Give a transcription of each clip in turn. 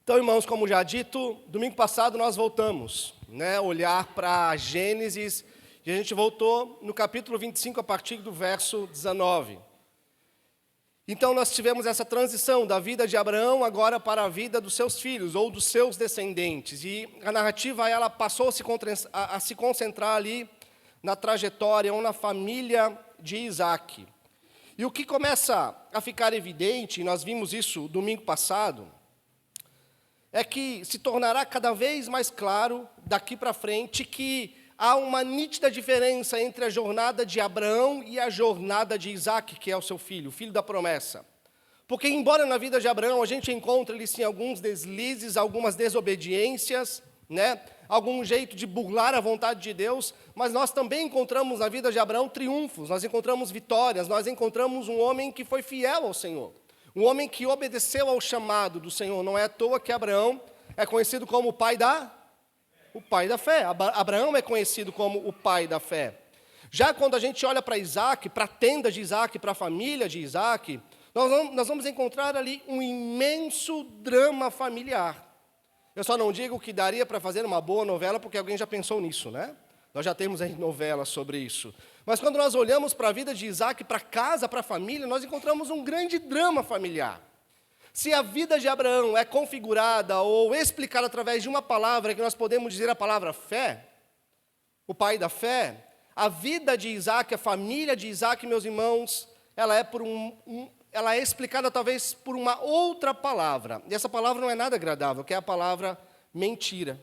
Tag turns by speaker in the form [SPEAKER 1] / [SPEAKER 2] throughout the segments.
[SPEAKER 1] Então, irmãos, como já dito, domingo passado nós voltamos, olhar para Gênesis, e a gente voltou no capítulo 25, a partir do verso 19. Então, nós tivemos essa transição da vida de Abraão agora para a vida dos seus filhos, ou dos seus descendentes, e a narrativa ela passou a se concentrar ali na trajetória ou na família de Isaac. E o que começa a ficar evidente, e nós vimos isso domingo passado, é que se tornará cada vez mais claro, daqui para frente, que há uma nítida diferença entre a jornada de Abraão e a jornada de Isaac, que é o seu filho, o filho da promessa. Porque, embora na vida de Abraão a gente encontre ali, sim, alguns deslizes, algumas desobediências, algum jeito de burlar a vontade de Deus, mas nós também encontramos na vida de Abraão triunfos, nós encontramos vitórias, nós encontramos um homem que foi fiel ao Senhor. Um homem que obedeceu ao chamado do Senhor. Não é à toa que Abraão é conhecido como o pai da fé. Abraão é conhecido como o pai da fé. Já quando a gente olha para Isaac, para a tenda de Isaac, para a família de Isaac, nós vamos encontrar ali um imenso drama familiar. Eu só não digo que daria para fazer uma boa novela, porque alguém já pensou nisso, Nós já temos aí novelas sobre isso. Mas quando nós olhamos para a vida de Isaac, para a casa, para a família, nós encontramos um grande drama familiar. Se a vida de Abraão é configurada ou explicada através de uma palavra, que nós podemos dizer a palavra fé, o pai da fé, a vida de Isaac, a família de Isaac, meus irmãos, ela é explicada talvez por uma outra palavra. E essa palavra não é nada agradável, que é a palavra mentira.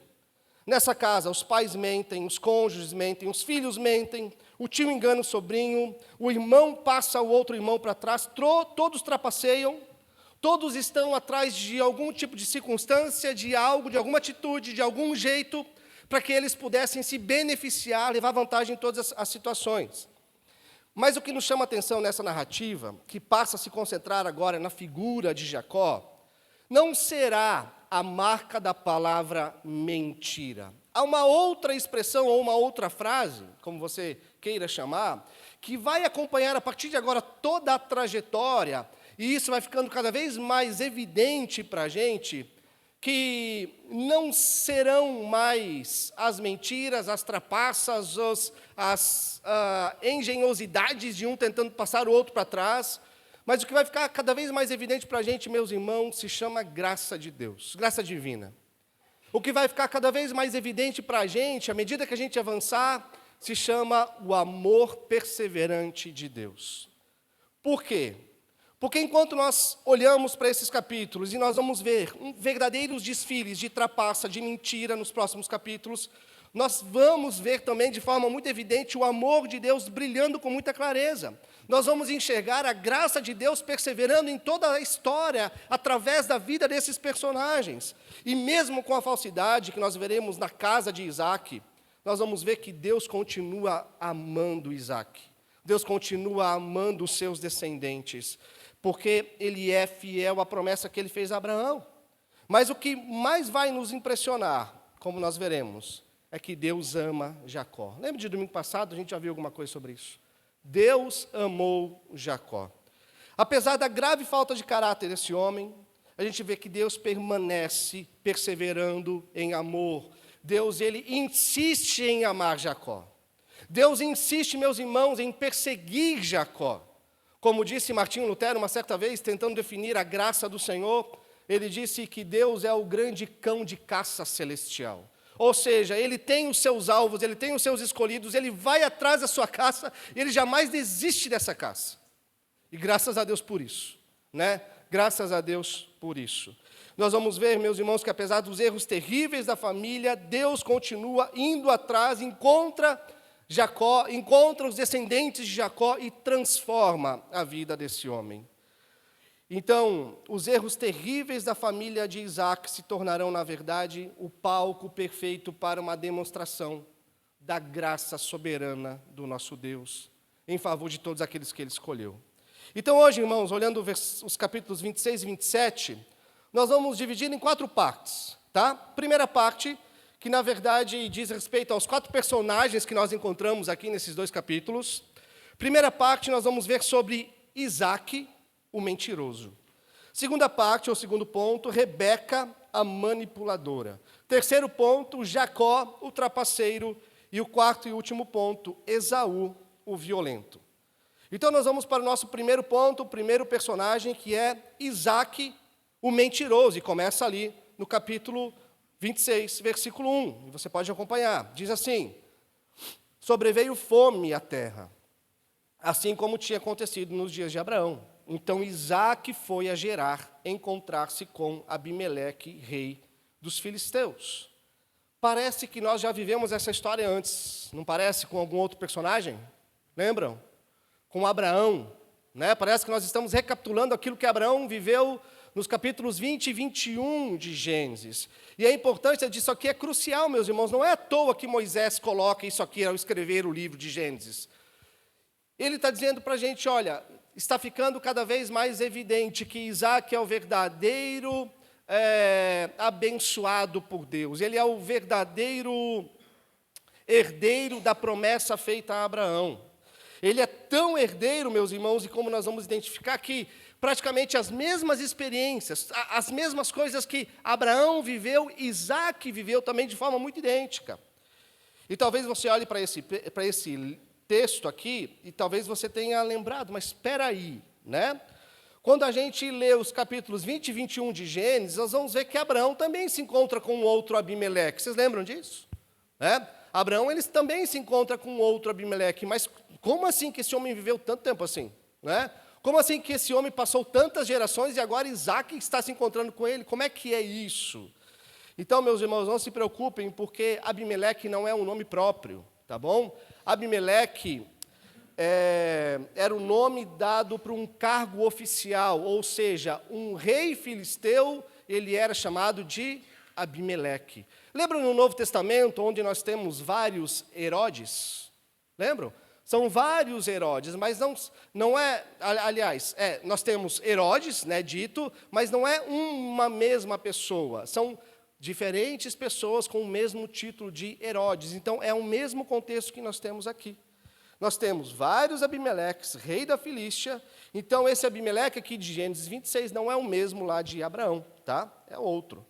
[SPEAKER 1] Nessa casa, os pais mentem, os cônjuges mentem, os filhos mentem, o tio engana o sobrinho, o irmão passa o outro irmão para trás, todos trapaceiam, todos estão atrás de algum tipo de circunstância, de algo, de alguma atitude, de algum jeito, para que eles pudessem se beneficiar, levar vantagem em todas as situações. Mas o que nos chama a atenção nessa narrativa, que passa a se concentrar agora na figura de Jacó, não será a marca da palavra mentira. Há uma outra expressão ou uma outra frase, como você queira chamar, que vai acompanhar a partir de agora toda a trajetória, e isso vai ficando cada vez mais evidente para a gente, que não serão mais as mentiras, as trapaças, as engenhosidades de um tentando passar o outro para trás, mas o que vai ficar cada vez mais evidente para a gente, meus irmãos, se chama graça de Deus, graça divina. O que vai ficar cada vez mais evidente para a gente, à medida que a gente avançar, se chama o amor perseverante de Deus. Por quê? Porque enquanto nós olhamos para esses capítulos e nós vamos ver verdadeiros desfiles de trapaça, de mentira nos próximos capítulos, nós vamos ver também de forma muito evidente o amor de Deus brilhando com muita clareza. Nós vamos enxergar a graça de Deus perseverando em toda a história, através da vida desses personagens. E mesmo com a falsidade que nós veremos na casa de Isaac, nós vamos ver que Deus continua amando Isaac. Deus continua amando os seus descendentes, porque Ele é fiel à promessa que Ele fez a Abraão. Mas o que mais vai nos impressionar, como nós veremos, é que Deus ama Jacó. Lembra de domingo passado? A gente já viu alguma coisa sobre isso. Deus amou Jacó. Apesar da grave falta de caráter desse homem, a gente vê que Deus permanece perseverando em amor. Deus, Ele insiste em amar Jacó. Deus insiste, meus irmãos, em perseguir Jacó. Como disse Martinho Lutero uma certa vez, tentando definir a graça do Senhor, ele disse que Deus é o grande cão de caça celestial. Ou seja, Ele tem os seus alvos, Ele tem os seus escolhidos, Ele vai atrás da sua caça, e Ele jamais desiste dessa caça. E graças a Deus por isso, Graças a Deus por isso. Nós vamos ver, meus irmãos, que apesar dos erros terríveis da família, Deus continua indo atrás, encontra Jacó, encontra os descendentes de Jacó e transforma a vida desse homem. Então, os erros terríveis da família de Isaac se tornarão, na verdade, o palco perfeito para uma demonstração da graça soberana do nosso Deus, em favor de todos aqueles que Ele escolheu. Então, hoje, irmãos, olhando os capítulos 26 e 27, nós vamos dividir em 4 partes, Primeira parte, que na verdade diz respeito aos 4 personagens que nós encontramos aqui nesses 2 capítulos. Primeira parte, nós vamos ver sobre Isaac, o mentiroso. Segunda parte, ou segundo ponto, Rebeca, a manipuladora. Terceiro ponto, Jacó, o trapaceiro. E o quarto e último ponto, Esaú, o violento. Então nós vamos para o nosso primeiro ponto, o primeiro personagem, que é Isaque, o mentiroso. E começa ali no capítulo 26, versículo 1. E você pode acompanhar. Diz assim: sobreveio fome à terra, assim como tinha acontecido nos dias de Abraão. Então Isaque foi a Gerar encontrar-se com Abimeleque, rei dos filisteus. Parece que nós já vivemos essa história antes, não parece, com algum outro personagem? Lembram? Com Abraão, né? Parece que nós estamos recapitulando aquilo que Abraão viveu nos capítulos 20 e 21 de Gênesis. E a importância disso aqui é crucial, meus irmãos. Não é à toa que Moisés coloca isso aqui ao escrever o livro de Gênesis. Ele está dizendo para a gente, olha, está ficando cada vez mais evidente que Isaque é o verdadeiro abençoado por Deus. Ele é o verdadeiro herdeiro da promessa feita a Abraão. Ele é tão herdeiro, meus irmãos, e como nós vamos identificar que praticamente as mesmas experiências, as mesmas coisas que Abraão viveu, Isaque viveu também de forma muito idêntica. E talvez você olhe para esse texto aqui, e talvez você tenha lembrado, mas espera aí, né? Quando a gente lê os capítulos 20 e 21 de Gênesis, nós vamos ver que Abraão também se encontra com outro Abimeleque. Vocês lembram disso? Abraão ele também se encontra com outro Abimeleque, mas como assim que esse homem viveu tanto tempo assim? Né? Como assim que esse homem passou tantas gerações e agora Isaque está se encontrando com ele? Como é que é isso? Então, meus irmãos, não se preocupem, porque Abimeleque não é um nome próprio, tá bom? Abimeleque era o nome dado para um cargo oficial, ou seja, um rei filisteu, ele era chamado de Abimeleque. Lembram no Novo Testamento, onde nós temos vários Herodes? Lembram? São vários Herodes, mas não é, aliás, nós temos Herodes, né, dito, mas não é uma mesma pessoa, são diferentes pessoas com o mesmo título de Herodes. Então, é o mesmo contexto que nós temos aqui. Nós temos vários Abimeleques, rei da Filístia. Então, esse Abimeleque aqui de Gênesis 26 não é o mesmo lá de Abraão, tá? É outro.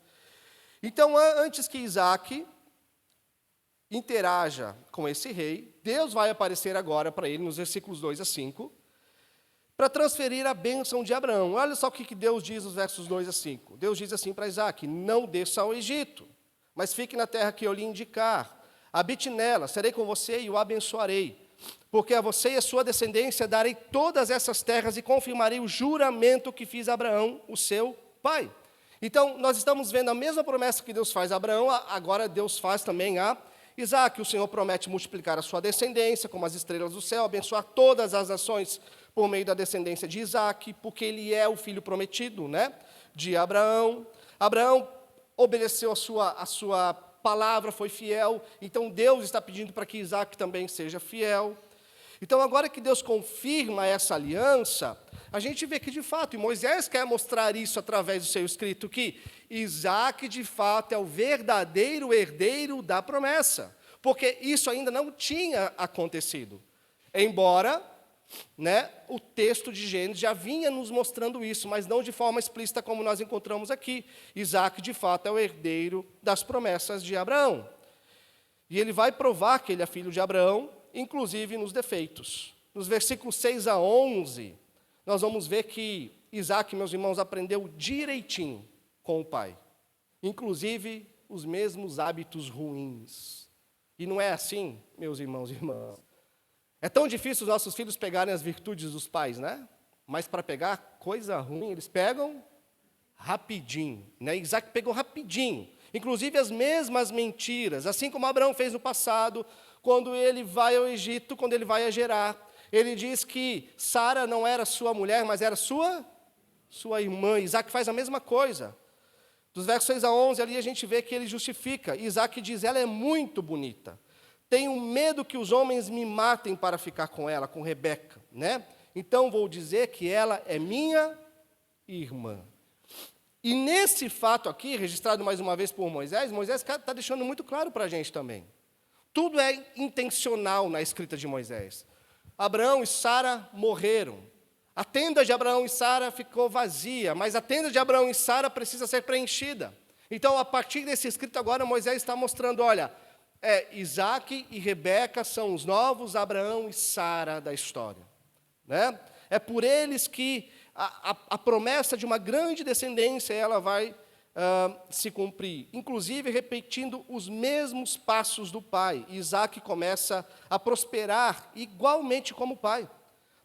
[SPEAKER 1] Então, antes que Isaque interaja com esse rei, Deus vai aparecer agora para ele, nos versículos 2 a 5, para transferir a bênção de Abraão. Olha só o que Deus diz nos versos 2 a 5. Deus diz assim para Isaque: não desça ao Egito, mas fique na terra que eu lhe indicar. Habite nela, serei com você e o abençoarei. Porque a você e a sua descendência darei todas essas terras e confirmarei o juramento que fiz a Abraão, o seu pai. Então, nós estamos vendo a mesma promessa que Deus faz a Abraão, agora Deus faz também a Isaque. O Senhor promete multiplicar a sua descendência, como as estrelas do céu, abençoar todas as nações por meio da descendência de Isaque, porque ele é o filho prometido, né, de Abraão. Abraão obedeceu a sua palavra, foi fiel, então Deus está pedindo para que Isaque também seja fiel. Então, agora que Deus confirma essa aliança, a gente vê que, de fato, e Moisés quer mostrar isso através do seu escrito, que Isaque, de fato, é o verdadeiro herdeiro da promessa, porque isso ainda não tinha acontecido, embora, né, o texto de Gênesis já vinha nos mostrando isso, mas não de forma explícita como nós encontramos aqui. Isaque, de fato, é o herdeiro das promessas de Abraão. E ele vai provar que ele é filho de Abraão, inclusive nos defeitos. Nos versículos 6 a 11, nós vamos ver que Isaque, meus irmãos, aprendeu direitinho com o pai, inclusive os mesmos hábitos ruins. E não é assim, meus irmãos e irmãs. É tão difícil os nossos filhos pegarem as virtudes dos pais, né? Mas para pegar coisa ruim, eles pegam rapidinho, né? Isaque pegou rapidinho, inclusive as mesmas mentiras, assim como Abraão fez no passado, quando ele vai ao Egito, quando ele vai a Gerar. Ele diz que Sara não era sua mulher, mas era sua irmã. Isaque faz a mesma coisa. Dos versos 6 a 11, ali a gente vê que ele justifica. Isaque diz: ela é muito bonita. Tenho medo que os homens me matem para ficar com ela, com Rebeca, né? Então vou dizer que ela é minha irmã. E nesse fato aqui, registrado mais uma vez por Moisés está deixando muito claro para a gente também. Tudo é intencional na escrita de Moisés. Abraão e Sara morreram. A tenda de Abraão e Sara ficou vazia, mas a tenda de Abraão e Sara precisa ser preenchida. Então, a partir desse escrito agora, Moisés está mostrando, olha, Isaac e Rebeca são os novos Abraão e Sara da história. Né? É por eles que a promessa de uma grande descendência ela vai se cumprir. Inclusive, repetindo os mesmos passos do pai. Isaac começa a prosperar igualmente como o pai.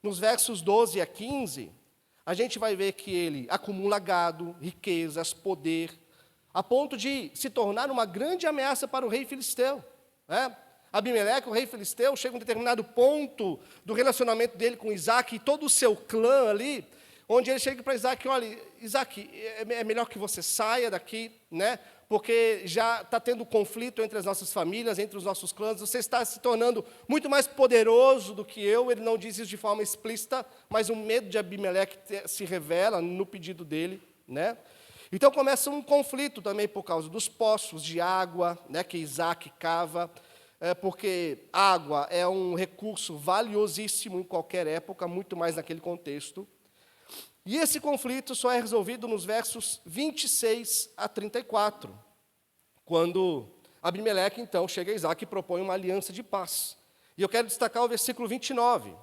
[SPEAKER 1] Nos versos 12 a 15, a gente vai ver que ele acumula gado, riquezas, poder, a ponto de se tornar uma grande ameaça para o rei filisteu. Né? Abimeleque, o rei filisteu, chega a um determinado ponto do relacionamento dele com Isaac e todo o seu clã ali, onde ele chega para Isaac, olha, Isaac, é melhor que você saia daqui, né? Porque já está tendo conflito entre as nossas famílias, entre os nossos clãs, você está se tornando muito mais poderoso do que eu. Ele não diz isso de forma explícita, mas o medo de Abimeleque se revela no pedido dele, né? Então começa um conflito também por causa dos poços de água, né, que Isaac cava, porque água é um recurso valiosíssimo em qualquer época, muito mais naquele contexto. E esse conflito só é resolvido nos versos 26 a 34, quando Abimeleque, então, chega a Isaac e propõe uma aliança de paz. E eu quero destacar o versículo 29,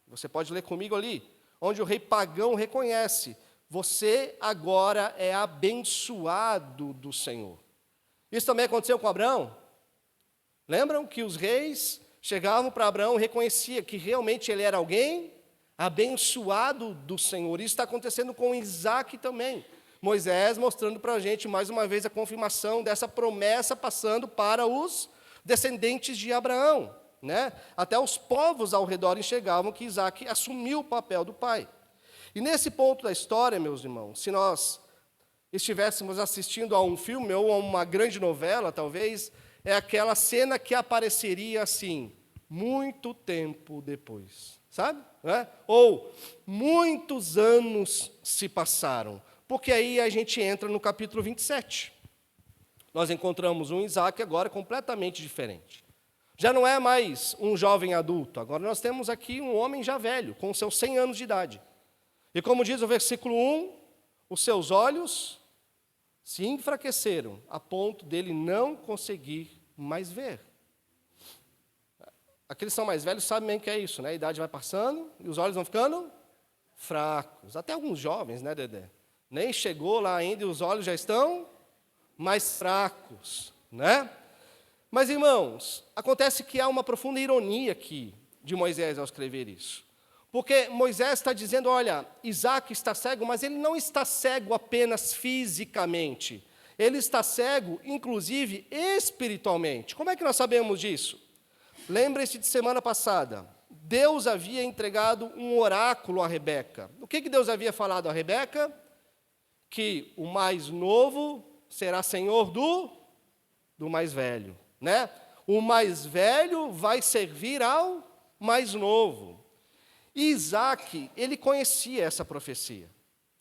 [SPEAKER 1] você pode ler comigo ali, onde o rei pagão reconhece, você agora é abençoado do Senhor. Isso também aconteceu com Abraão? Lembram que os reis chegavam para Abraão e reconheciam que realmente ele era alguém abençoado do Senhor. Isso está acontecendo com Isaac também. Moisés mostrando para a gente, mais uma vez, a confirmação dessa promessa passando para os descendentes de Abraão. Né? Até os povos ao redor enxergavam que Isaac assumiu o papel do pai. E nesse ponto da história, meus irmãos, se nós estivéssemos assistindo a um filme ou a uma grande novela, talvez, é aquela cena que apareceria assim, muito tempo depois. Sabe? Né? Ou, muitos anos se passaram, porque aí a gente entra no capítulo 27. Nós encontramos um Isaac agora completamente diferente. Já não é mais um jovem adulto, agora nós temos aqui um homem já velho, com seus 100 anos de idade. E como diz o versículo 1, os seus olhos se enfraqueceram, a ponto dele não conseguir mais ver. Aqueles que são mais velhos sabem bem que é isso, né? A idade vai passando e os olhos vão ficando fracos. Até alguns jovens, né, Dedé? Nem chegou lá ainda e os olhos já estão mais fracos, né? Mas, irmãos, acontece que há uma profunda ironia aqui de Moisés ao escrever isso. Porque Moisés está dizendo, olha, Isaac está cego, mas ele não está cego apenas fisicamente. Ele está cego, inclusive, espiritualmente. Como é que nós sabemos disso? Lembre-se de semana passada, Deus havia entregado um oráculo a Rebeca. O que Deus havia falado a Rebeca? Que o mais novo será senhor do mais velho. Né? O mais velho vai servir ao mais novo. E Isaac, ele conhecia essa profecia.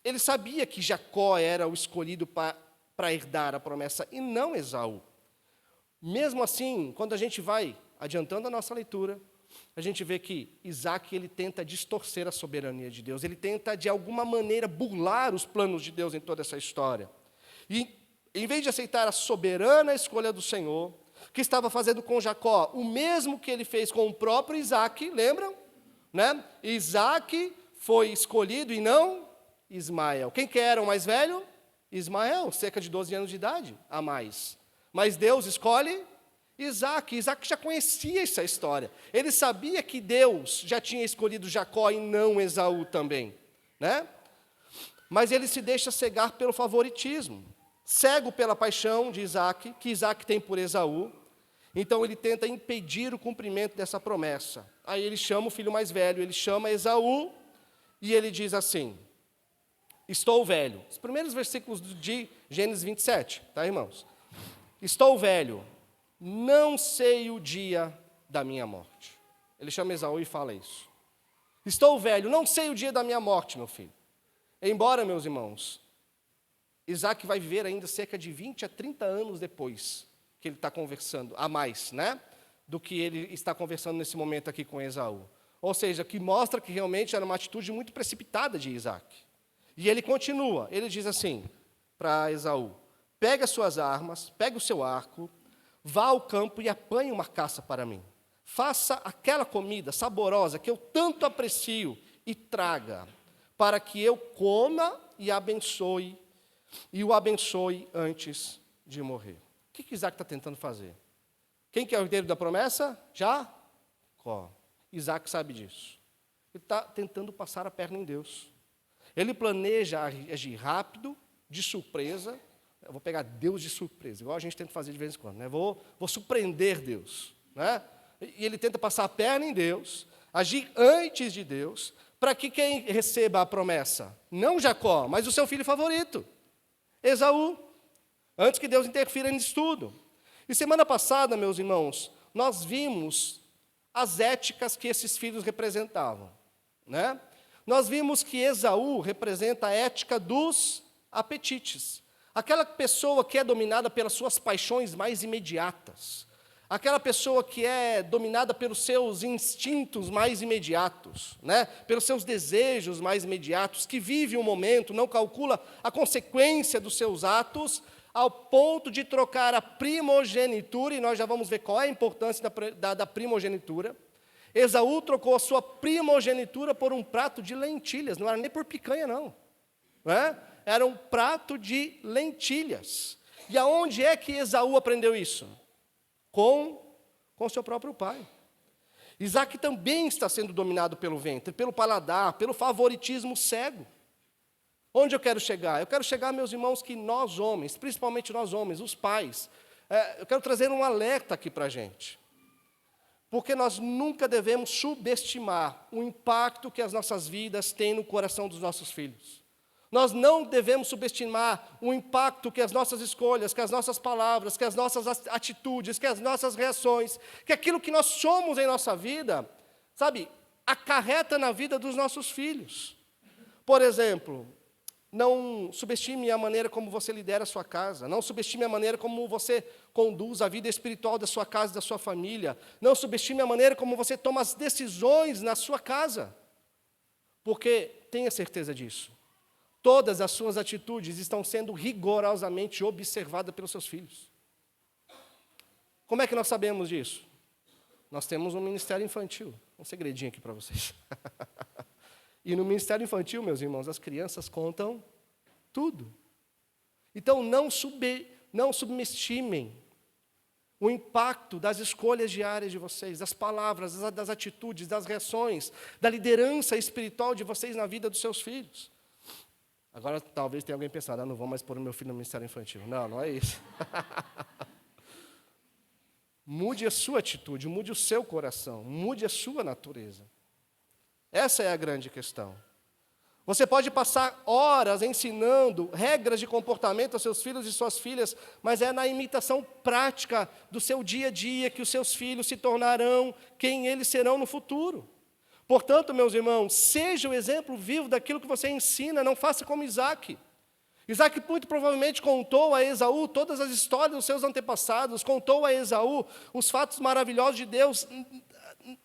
[SPEAKER 1] Ele sabia que Jacó era o escolhido para herdar a promessa e não Esaú. Mesmo assim, quando a gente vai adiantando a nossa leitura, a gente vê que Isaac ele tenta distorcer a soberania de Deus, ele tenta, de alguma maneira, burlar os planos de Deus em toda essa história. E, em vez de aceitar a soberana escolha do Senhor, que estava fazendo com Jacó o mesmo que ele fez com o próprio Isaac, lembram? Né? Isaac foi escolhido e não Ismael. Quem que era o mais velho? Ismael, cerca de 12 anos de idade a mais. Mas Deus escolhe Isaac. Isaac já conhecia essa história. Ele sabia que Deus já tinha escolhido Jacó e não Esaú também. Né? Mas ele se deixa cegar pelo favoritismo. Cego pela paixão de Isaac, que Isaac tem por Esaú. Então ele tenta impedir o cumprimento dessa promessa. Aí ele chama o filho mais velho, ele chama Esaú, e ele diz assim, estou velho. Os primeiros versículos de Gênesis 27, tá, irmãos? Estou velho, não sei o dia da minha morte. Ele chama Esaú e fala isso. Estou velho, não sei o dia da minha morte, meu filho. Embora, meus irmãos, Isaac vai viver ainda cerca de 20 a 30 anos depois que ele está conversando, a mais, né? Do que ele está conversando nesse momento aqui com Esaú. Ou seja, que mostra que realmente era uma atitude muito precipitada de Isaac. E ele continua, ele diz assim para Esaú: pega as suas armas, pega o seu arco, vá ao campo e apanhe uma caça para mim. Faça aquela comida saborosa que eu tanto aprecio e traga, para que eu coma e o abençoe antes de morrer. O que Isaac está tentando fazer? Quem que é o herdeiro da promessa? Jacó. Isaac sabe disso. Ele está tentando passar a perna em Deus. Ele planeja agir rápido, de surpresa. Eu vou pegar Deus de surpresa, igual a gente tenta fazer de vez em quando, né? Vou surpreender Deus, né? E ele tenta passar a perna em Deus, agir antes de Deus, para que quem receba a promessa? Não Jacó, mas o seu filho favorito, Esaú, antes que Deus interfira nisso tudo. E semana passada, meus irmãos, nós vimos as éticas que esses filhos representavam, né? Nós vimos que Esaú representa a ética dos apetites. Aquela pessoa que é dominada pelas suas paixões mais imediatas. Aquela pessoa que é dominada pelos seus instintos mais imediatos, né? Pelos seus desejos mais imediatos, que vive o momento, não calcula a consequência dos seus atos, ao ponto de trocar a primogenitura, e nós já vamos ver qual é a importância da primogenitura. Esaú trocou a sua primogenitura por um prato de lentilhas, não era nem por picanha, não. Era um prato de lentilhas. E aonde é que Esaú aprendeu isso? Com seu próprio pai. Isaac também está sendo dominado pelo ventre, pelo paladar, pelo favoritismo cego. Onde eu quero chegar? Eu quero chegar, meus irmãos, que nós homens, principalmente nós homens, os pais, eu quero trazer um alerta aqui para a gente. Porque nós nunca devemos subestimar o impacto que as nossas vidas têm no coração dos nossos filhos. Nós não devemos subestimar o impacto que as nossas escolhas, que as nossas palavras, que as nossas atitudes, que as nossas reações, que aquilo que nós somos em nossa vida, sabe, acarreta na vida dos nossos filhos. Por exemplo, não subestime a maneira como você lidera a sua casa. Não subestime a maneira como você conduz a vida espiritual da sua casa e da sua família. Não subestime a maneira como você toma as decisões na sua casa. Porque tenha certeza disso. Todas as suas atitudes estão sendo rigorosamente observadas pelos seus filhos. Como é que nós sabemos disso? Nós temos um ministério infantil. Um segredinho aqui para vocês. E no ministério infantil, meus irmãos, as crianças contam tudo. Então, não subestimem o impacto das escolhas diárias de vocês, das palavras, das atitudes, das reações, da liderança espiritual de vocês na vida dos seus filhos. Agora, talvez tenha alguém pensando, não vou mais pôr o meu filho no ministério infantil. Não, não é isso. Mude a sua atitude, mude o seu coração, mude a sua natureza. Essa é a grande questão. Você pode passar horas ensinando regras de comportamento aos seus filhos e suas filhas, mas é na imitação prática do seu dia a dia que os seus filhos se tornarão quem eles serão no futuro. Portanto, meus irmãos, seja o exemplo vivo daquilo que você ensina, não faça como Isaac. Isaac muito provavelmente contou a Esaú todas as histórias dos seus antepassados, contou a Esaú os fatos maravilhosos de Deus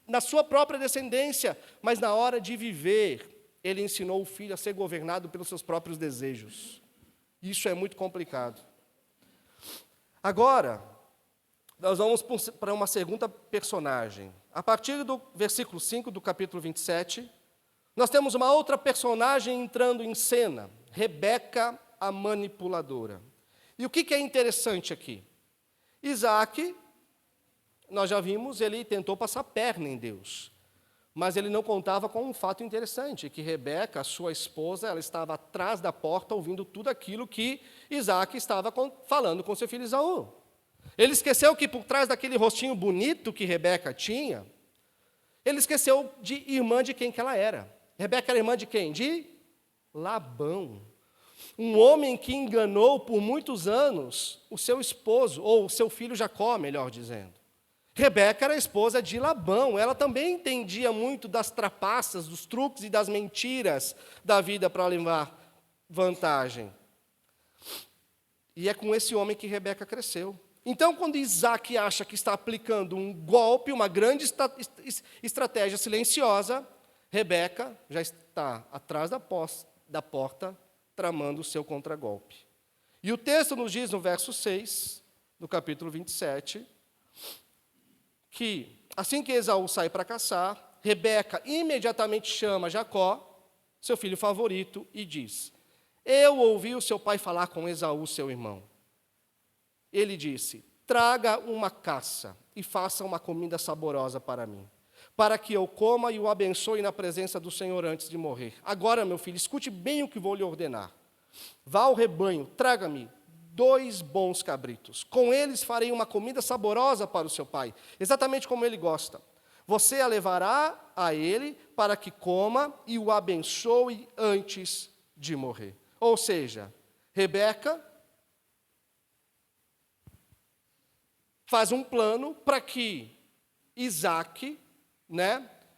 [SPEAKER 1] na sua própria descendência, mas na hora de viver, ele ensinou o filho a ser governado pelos seus próprios desejos. Isso é muito complicado. Agora, nós vamos para uma segunda personagem. A partir do versículo 5 do capítulo 27, nós temos uma outra personagem entrando em cena, Rebeca, a manipuladora. E o que é interessante aqui? Isaac, nós já vimos, ele tentou passar perna em Deus. Mas ele não contava com um fato interessante, que Rebeca, sua esposa, ela estava atrás da porta ouvindo tudo aquilo que Isaac estava falando com seu filho Esaú. Ele esqueceu que por trás daquele rostinho bonito que Rebeca tinha, ele esqueceu de irmã de quem que ela era. Rebeca era irmã de quem? De Labão. Um homem que enganou por muitos anos o seu esposo, ou o seu filho Jacó, melhor dizendo. Rebeca era a esposa de Labão, ela também entendia muito das trapaças, dos truques e das mentiras da vida para levar vantagem. E é com esse homem que Rebeca cresceu. Então, quando Isaac acha que está aplicando um golpe, uma grande estratégia silenciosa, Rebeca já está atrás da porta, tramando o seu contragolpe. E o texto nos diz, no verso 6, do capítulo 27, que, assim que Esaú sai para caçar, Rebeca imediatamente chama Jacó, seu filho favorito, e diz: eu ouvi o seu pai falar com Esaú, seu irmão. Ele disse: traga uma caça e faça uma comida saborosa para mim, para que eu coma e o abençoe na presença do Senhor antes de morrer. Agora, meu filho, escute bem o que vou lhe ordenar. Vá ao rebanho, traga-me 2 bons cabritos. Com eles farei uma comida saborosa para o seu pai, exatamente como ele gosta. Você a levará a ele para que coma e o abençoe antes de morrer. Ou seja, Rebeca faz um plano para que Isaac,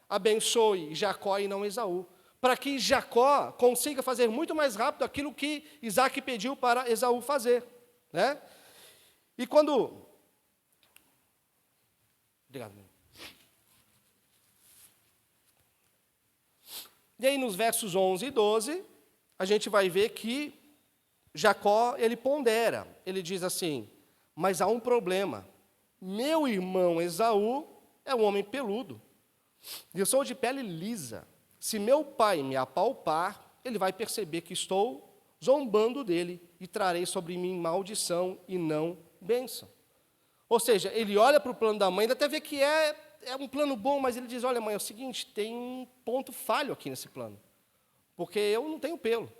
[SPEAKER 1] abençoe Jacó e não Esaú. Para que Jacó consiga fazer muito mais rápido aquilo que Isaac pediu para Esaú fazer. E quando... Obrigado. E aí, nos versos 11 e 12, a gente vai ver que Jacó, ele pondera. Ele diz assim: mas há um problema. Meu irmão Esaú é um homem peludo, e eu sou de pele lisa. Se meu pai me apalpar, ele vai perceber que estou zombando dele, e trarei sobre mim maldição e não bênção. Ou seja, ele olha para o plano da mãe, ele até vê que é um plano bom, mas ele diz: olha, mãe, é o seguinte, tem um ponto falho aqui nesse plano, porque eu não tenho pelo,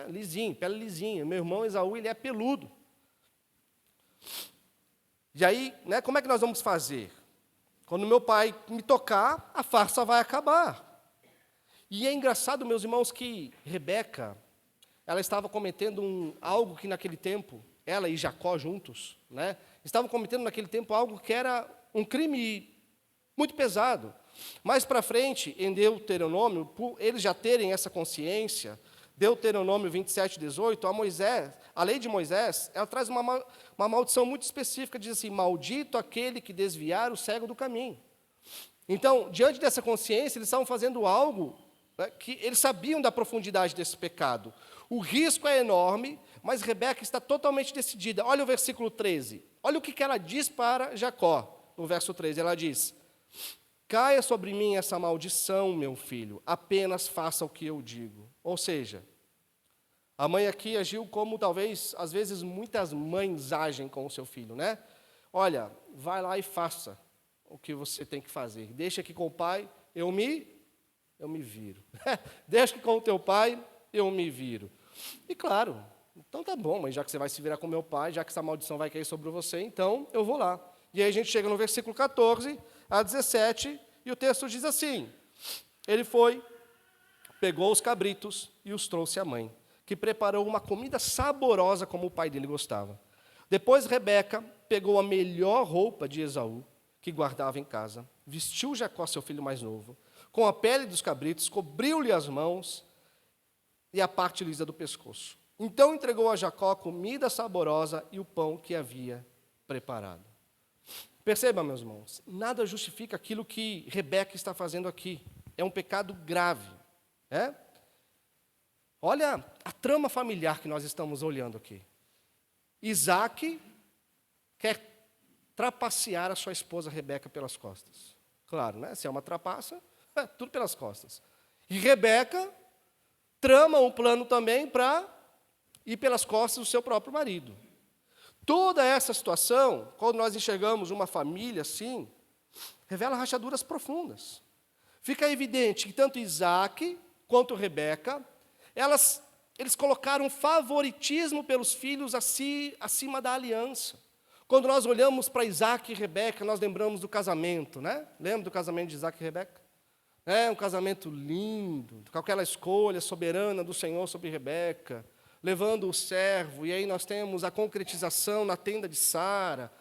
[SPEAKER 1] lisinho, pele lisinha, meu irmão Esaú, ele é peludo. E aí, como é que nós vamos fazer? Quando meu pai me tocar, a farsa vai acabar. E é engraçado, meus irmãos, que Rebeca, ela estava cometendo algo que naquele tempo, ela e Jacó juntos, estavam cometendo naquele tempo algo que era um crime muito pesado. Mais para frente, em Deuteronômio, por eles já terem essa consciência, Deuteronômio 27, 18, a lei de Moisés, ela traz uma maldição muito específica, diz assim: maldito aquele que desviar o cego do caminho. Então, diante dessa consciência, eles estavam fazendo algo que eles sabiam da profundidade desse pecado. O risco é enorme, mas Rebeca está totalmente decidida. Olha o versículo 13. Olha o que ela diz para Jacó. No verso 13, ela diz: caia sobre mim essa maldição, meu filho, apenas faça o que eu digo. Ou seja, a mãe aqui agiu como talvez, às vezes, muitas mães agem com o seu filho, Olha, vai lá e faça o que você tem que fazer. Deixa aqui com o pai, eu me viro. Deixa aqui com o teu pai, eu me viro. E claro, então tá bom, mas já que você vai se virar com meu pai, já que essa maldição vai cair sobre você, então eu vou lá. E aí a gente chega no versículo 14 a 17, e o texto diz assim: ele foi, pegou os cabritos e os trouxe à mãe, que preparou uma comida saborosa como o pai dele gostava. Depois Rebeca pegou a melhor roupa de Esaú, que guardava em casa, vestiu Jacó, seu filho mais novo, com a pele dos cabritos, cobriu-lhe as mãos e a parte lisa do pescoço. Então entregou a Jacó a comida saborosa e o pão que havia preparado. Perceba, meus irmãos, nada justifica aquilo que Rebeca está fazendo aqui. É um pecado grave. Olha a trama familiar que nós estamos olhando aqui. Isaac quer trapacear a sua esposa Rebeca pelas costas. Claro, se é uma trapaça, tudo pelas costas. E Rebeca trama um plano também para ir pelas costas do seu próprio marido. Toda essa situação, quando nós enxergamos uma família assim, revela rachaduras profundas. Fica evidente que tanto Isaac quanto Rebeca, eles colocaram favoritismo pelos filhos acima da aliança. Quando nós olhamos para Isaac e Rebeca, nós lembramos do casamento, Lembra do casamento de Isaac e Rebeca? Um casamento lindo, com aquela escolha soberana do Senhor sobre Rebeca, levando o servo, e aí nós temos a concretização na tenda de Sara,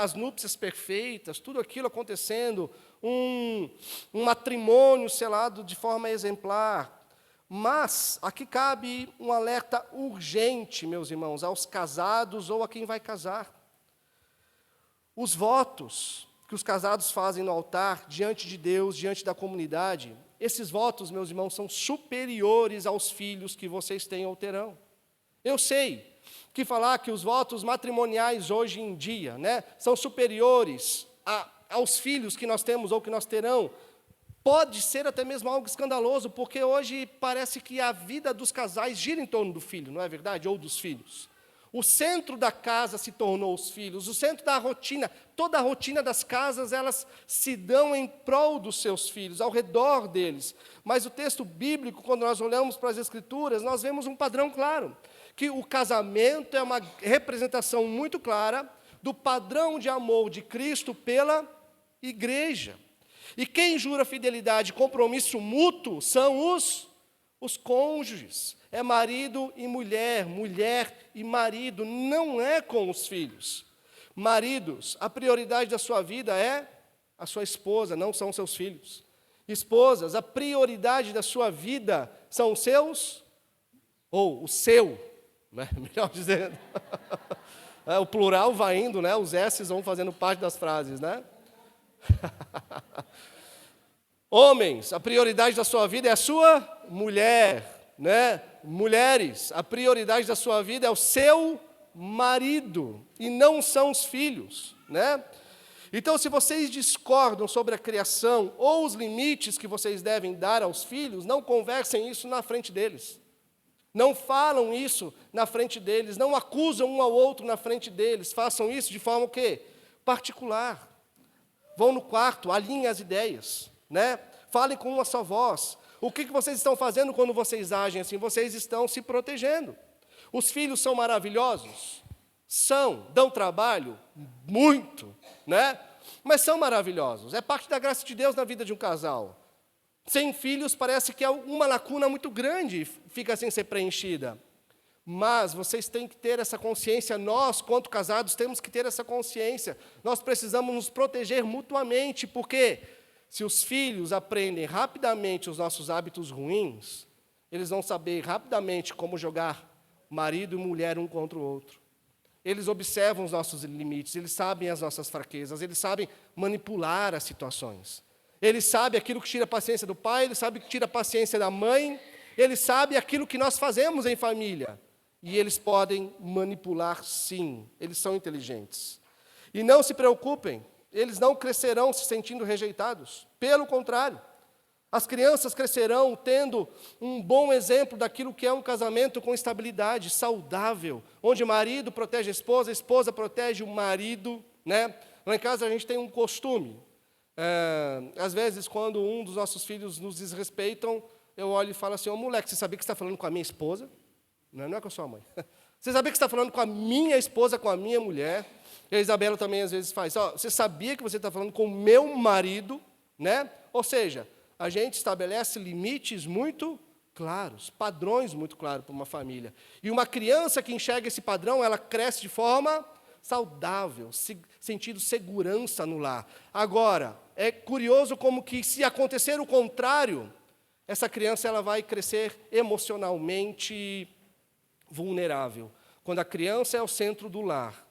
[SPEAKER 1] as núpcias perfeitas, tudo aquilo acontecendo, um matrimônio selado de forma exemplar. Mas aqui cabe um alerta urgente, meus irmãos, aos casados ou a quem vai casar. Os votos que os casados fazem no altar, diante de Deus, diante da comunidade, esses votos, meus irmãos, são superiores aos filhos que vocês têm ou terão. Eu sei que falar que os votos matrimoniais hoje em dia, são superiores aos filhos que nós temos ou que nós terão, pode ser até mesmo algo escandaloso, porque hoje parece que a vida dos casais gira em torno do filho, não é verdade? Ou dos filhos. O centro da casa se tornou os filhos, o centro da rotina, toda a rotina das casas, elas se dão em prol dos seus filhos, ao redor deles. Mas o texto bíblico, quando nós olhamos para as Escrituras, nós vemos um padrão claro, que o casamento é uma representação muito clara do padrão de amor de Cristo pela igreja. E quem jura fidelidade e compromisso mútuo são os cônjuges. É marido e mulher, mulher e marido, não é com os filhos. Maridos, a prioridade da sua vida é a sua esposa, não são seus filhos. Esposas, a prioridade da sua vida são os seus, ou o seu, melhor dizendo. O plural vai indo, os S's vão fazendo parte das frases, Homens, a prioridade da sua vida é a sua mulher, Mulheres, a prioridade da sua vida é o seu marido, e não são os filhos, Então, se vocês discordam sobre a criação ou os limites que vocês devem dar aos filhos, não conversem isso na frente deles. Não falam isso na frente deles, não acusam um ao outro na frente deles, façam isso de forma o quê? Particular. Vão no quarto, alinhem as ideias, Falem com uma só voz. O que vocês estão fazendo quando vocês agem assim? Vocês estão se protegendo. Os filhos são maravilhosos? São. Dão trabalho? Muito, Mas são maravilhosos. É parte da graça de Deus na vida de um casal. Sem filhos parece que é uma lacuna muito grande, fica sem ser preenchida. Mas vocês têm que ter essa consciência, nós, quanto casados, temos que ter essa consciência. Nós precisamos nos proteger mutuamente, porque se os filhos aprendem rapidamente os nossos hábitos ruins, eles vão saber rapidamente como jogar marido e mulher um contra o outro. Eles observam os nossos limites, eles sabem as nossas fraquezas, eles sabem manipular as situações. Ele sabe aquilo que tira a paciência do pai, ele sabe que tira a paciência da mãe, ele sabe aquilo que nós fazemos em família. E eles podem manipular, sim, eles são inteligentes. E não se preocupem, eles não crescerão se sentindo rejeitados. Pelo contrário, as crianças crescerão tendo um bom exemplo daquilo que é um casamento com estabilidade, saudável, onde o marido protege a esposa protege o marido, Lá em casa a gente tem um costume. Às vezes, quando um dos nossos filhos nos desrespeitam, eu olho e falo assim: moleque, você sabia que você está falando com a minha esposa? Não é com a sua mãe. Você sabia que você está falando com a minha esposa, com a minha mulher? E a Isabela também, às vezes, faz: você sabia que você está falando com o meu marido? Ou seja, a gente estabelece limites muito claros, padrões muito claros para uma família. E uma criança que enxerga esse padrão, ela cresce de forma saudável, sentindo segurança no lar. Agora, é curioso como que, se acontecer o contrário, essa criança ela vai crescer emocionalmente vulnerável. Quando a criança é o centro do lar,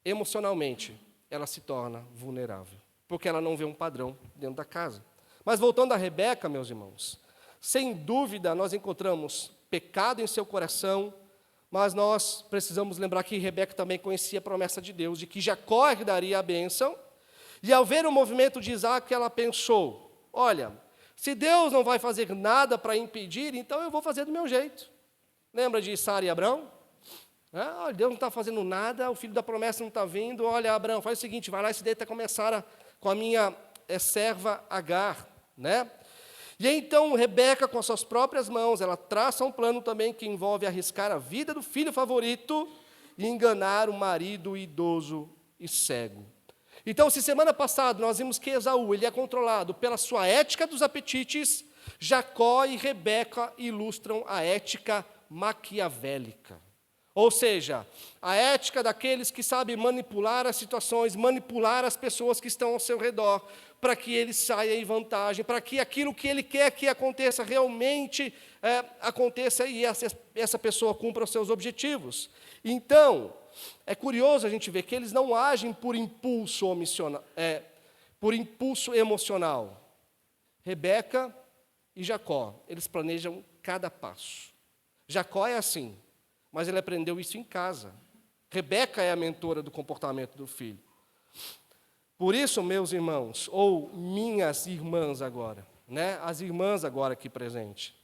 [SPEAKER 1] emocionalmente, ela se torna vulnerável, porque ela não vê um padrão dentro da casa. Mas voltando a Rebeca, meus irmãos, sem dúvida nós encontramos pecado em seu coração, mas nós precisamos lembrar que Rebeca também conhecia a promessa de Deus, de que Jacó herdaria a bênção, e ao ver o movimento de Isaac, ela pensou: olha, se Deus não vai fazer nada para impedir, então eu vou fazer do meu jeito. Lembra de Sara e Abrão? Olha, Deus não está fazendo nada, o filho da promessa não está vindo. Olha, Abrão, faz o seguinte, vai lá e se deita começar com a minha serva Agar, E então Rebeca, com as suas próprias mãos, ela traça um plano também que envolve arriscar a vida do filho favorito e enganar o marido idoso e cego. Então, se semana passada nós vimos que Esaú ele é controlado pela sua ética dos apetites, Jacó e Rebeca ilustram a ética maquiavélica. Ou seja, a ética daqueles que sabem manipular as situações, manipular as pessoas que estão ao seu redor, para que ele saia em vantagem, para que aquilo que ele quer que aconteça realmente aconteça e essa pessoa cumpra os seus objetivos. Então, é curioso a gente ver que eles não agem por impulso emocional. Rebeca e Jacó, eles planejam cada passo. Jacó é assim, mas ele aprendeu isso em casa. Rebeca é a mentora do comportamento do filho. Por isso, meus irmãos, ou minhas irmãs agora, né? As irmãs agora aqui presentes,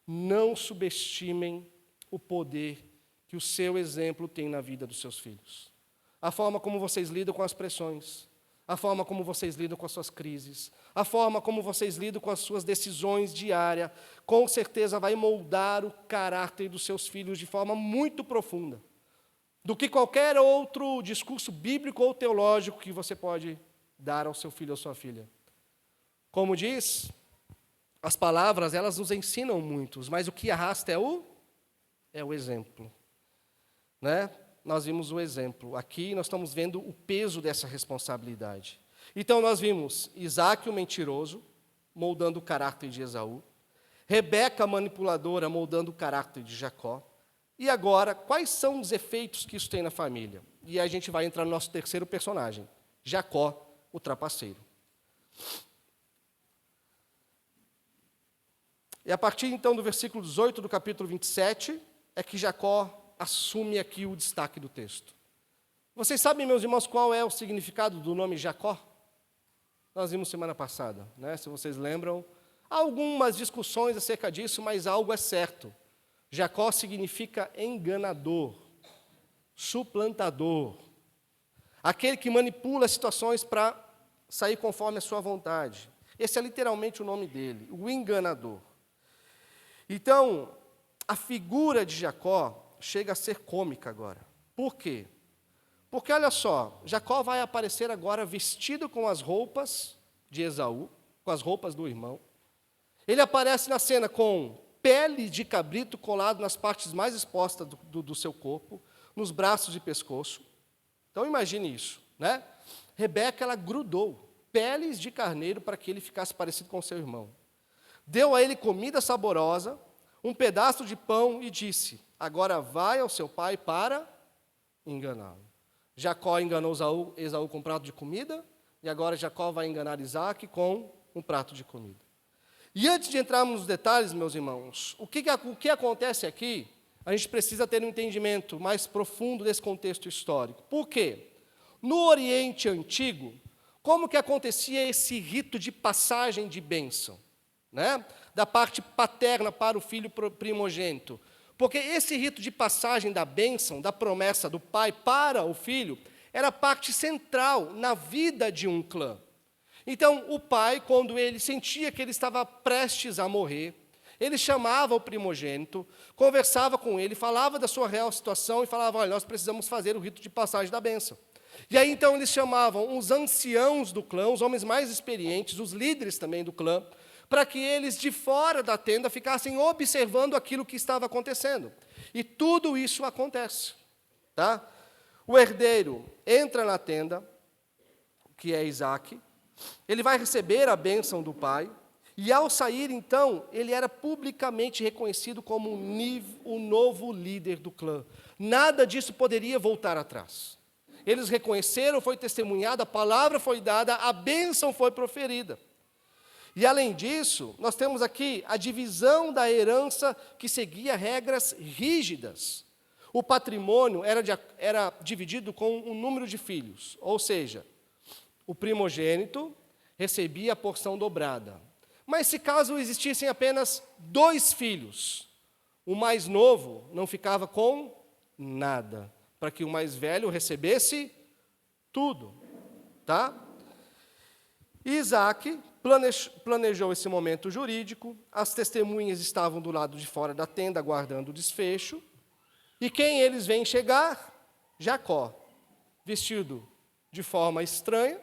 [SPEAKER 1] não subestimem o poder que o seu exemplo tem na vida dos seus filhos. A forma como vocês lidam com as pressões, a forma como vocês lidam com as suas crises, a forma como vocês lidam com as suas decisões diárias, com certeza vai moldar o caráter dos seus filhos de forma muito profunda, do que qualquer outro discurso bíblico ou teológico que você pode dar ao seu filho ou sua filha. Como diz, as palavras, elas nos ensinam muitos, mas o que arrasta é o exemplo. Né? Nós vimos o exemplo. Aqui nós estamos vendo o peso dessa responsabilidade. Então nós vimos Isaac, o mentiroso, moldando o caráter de Esaú. Rebeca, a manipuladora, moldando o caráter de Jacó. E agora, quais são os efeitos que isso tem na família? E aí a gente vai entrar no nosso terceiro personagem, Jacó, o trapaceiro. E a partir então do versículo 18 do capítulo 27, é que Jacó assume aqui o destaque do texto. Vocês sabem, meus irmãos, qual é o significado do nome Jacó? Nós vimos semana passada, né? Se vocês lembram, há algumas discussões acerca disso, mas algo é certo. Jacó significa enganador, suplantador, aquele que manipula situações para sair conforme a sua vontade. Esse é literalmente o nome dele, o enganador. Então, a figura de Jacó chega a ser cômica agora. Por quê? Porque, olha só, Jacó vai aparecer agora vestido com as roupas de Esaú, com as roupas do irmão. Ele aparece na cena com pele de cabrito colado nas partes mais expostas do seu corpo, nos braços e pescoço. Então, imagine isso, né? Rebeca, ela grudou peles de carneiro para que ele ficasse parecido com seu irmão. Deu a ele comida saborosa, um pedaço de pão e disse: agora vai ao seu pai para enganá-lo. Jacó enganou Esaú com um prato de comida, e agora Jacó vai enganar Isaac com um prato de comida. E antes de entrarmos nos detalhes, meus irmãos, o que acontece aqui, a gente precisa ter um entendimento mais profundo desse contexto histórico. Por quê? No Oriente Antigo, como que acontecia esse rito de passagem de bênção? Né? Da parte paterna para o filho primogênito. Porque esse rito de passagem da bênção, da promessa do pai para o filho, era parte central na vida de um clã. Então, o pai, quando ele sentia que ele estava prestes a morrer, ele chamava o primogênito, conversava com ele, falava da sua real situação e falava: olha, nós precisamos fazer o rito de passagem da bênção. E aí, então, eles chamavam os anciãos do clã, os homens mais experientes, os líderes também do clã, para que eles, de fora da tenda, ficassem observando aquilo que estava acontecendo. E tudo isso acontece. Tá? O herdeiro entra na tenda, que é Isaac, ele vai receber a bênção do pai, e ao sair, então, ele era publicamente reconhecido como o novo líder do clã. Nada disso poderia voltar atrás. Eles reconheceram, foi testemunhado, a palavra foi dada, a bênção foi proferida. E, além disso, nós temos aqui a divisão da herança que seguia regras rígidas. O patrimônio era dividido com um número de filhos, ou seja, o primogênito recebia a porção dobrada. Mas se caso existissem apenas 2 filhos, o mais novo não ficava com nada, para que o mais velho recebesse tudo. Tá? E Isaac planejou esse momento jurídico, as testemunhas estavam do lado de fora da tenda, aguardando o desfecho, e quem eles veem chegar? Jacó, vestido de forma estranha,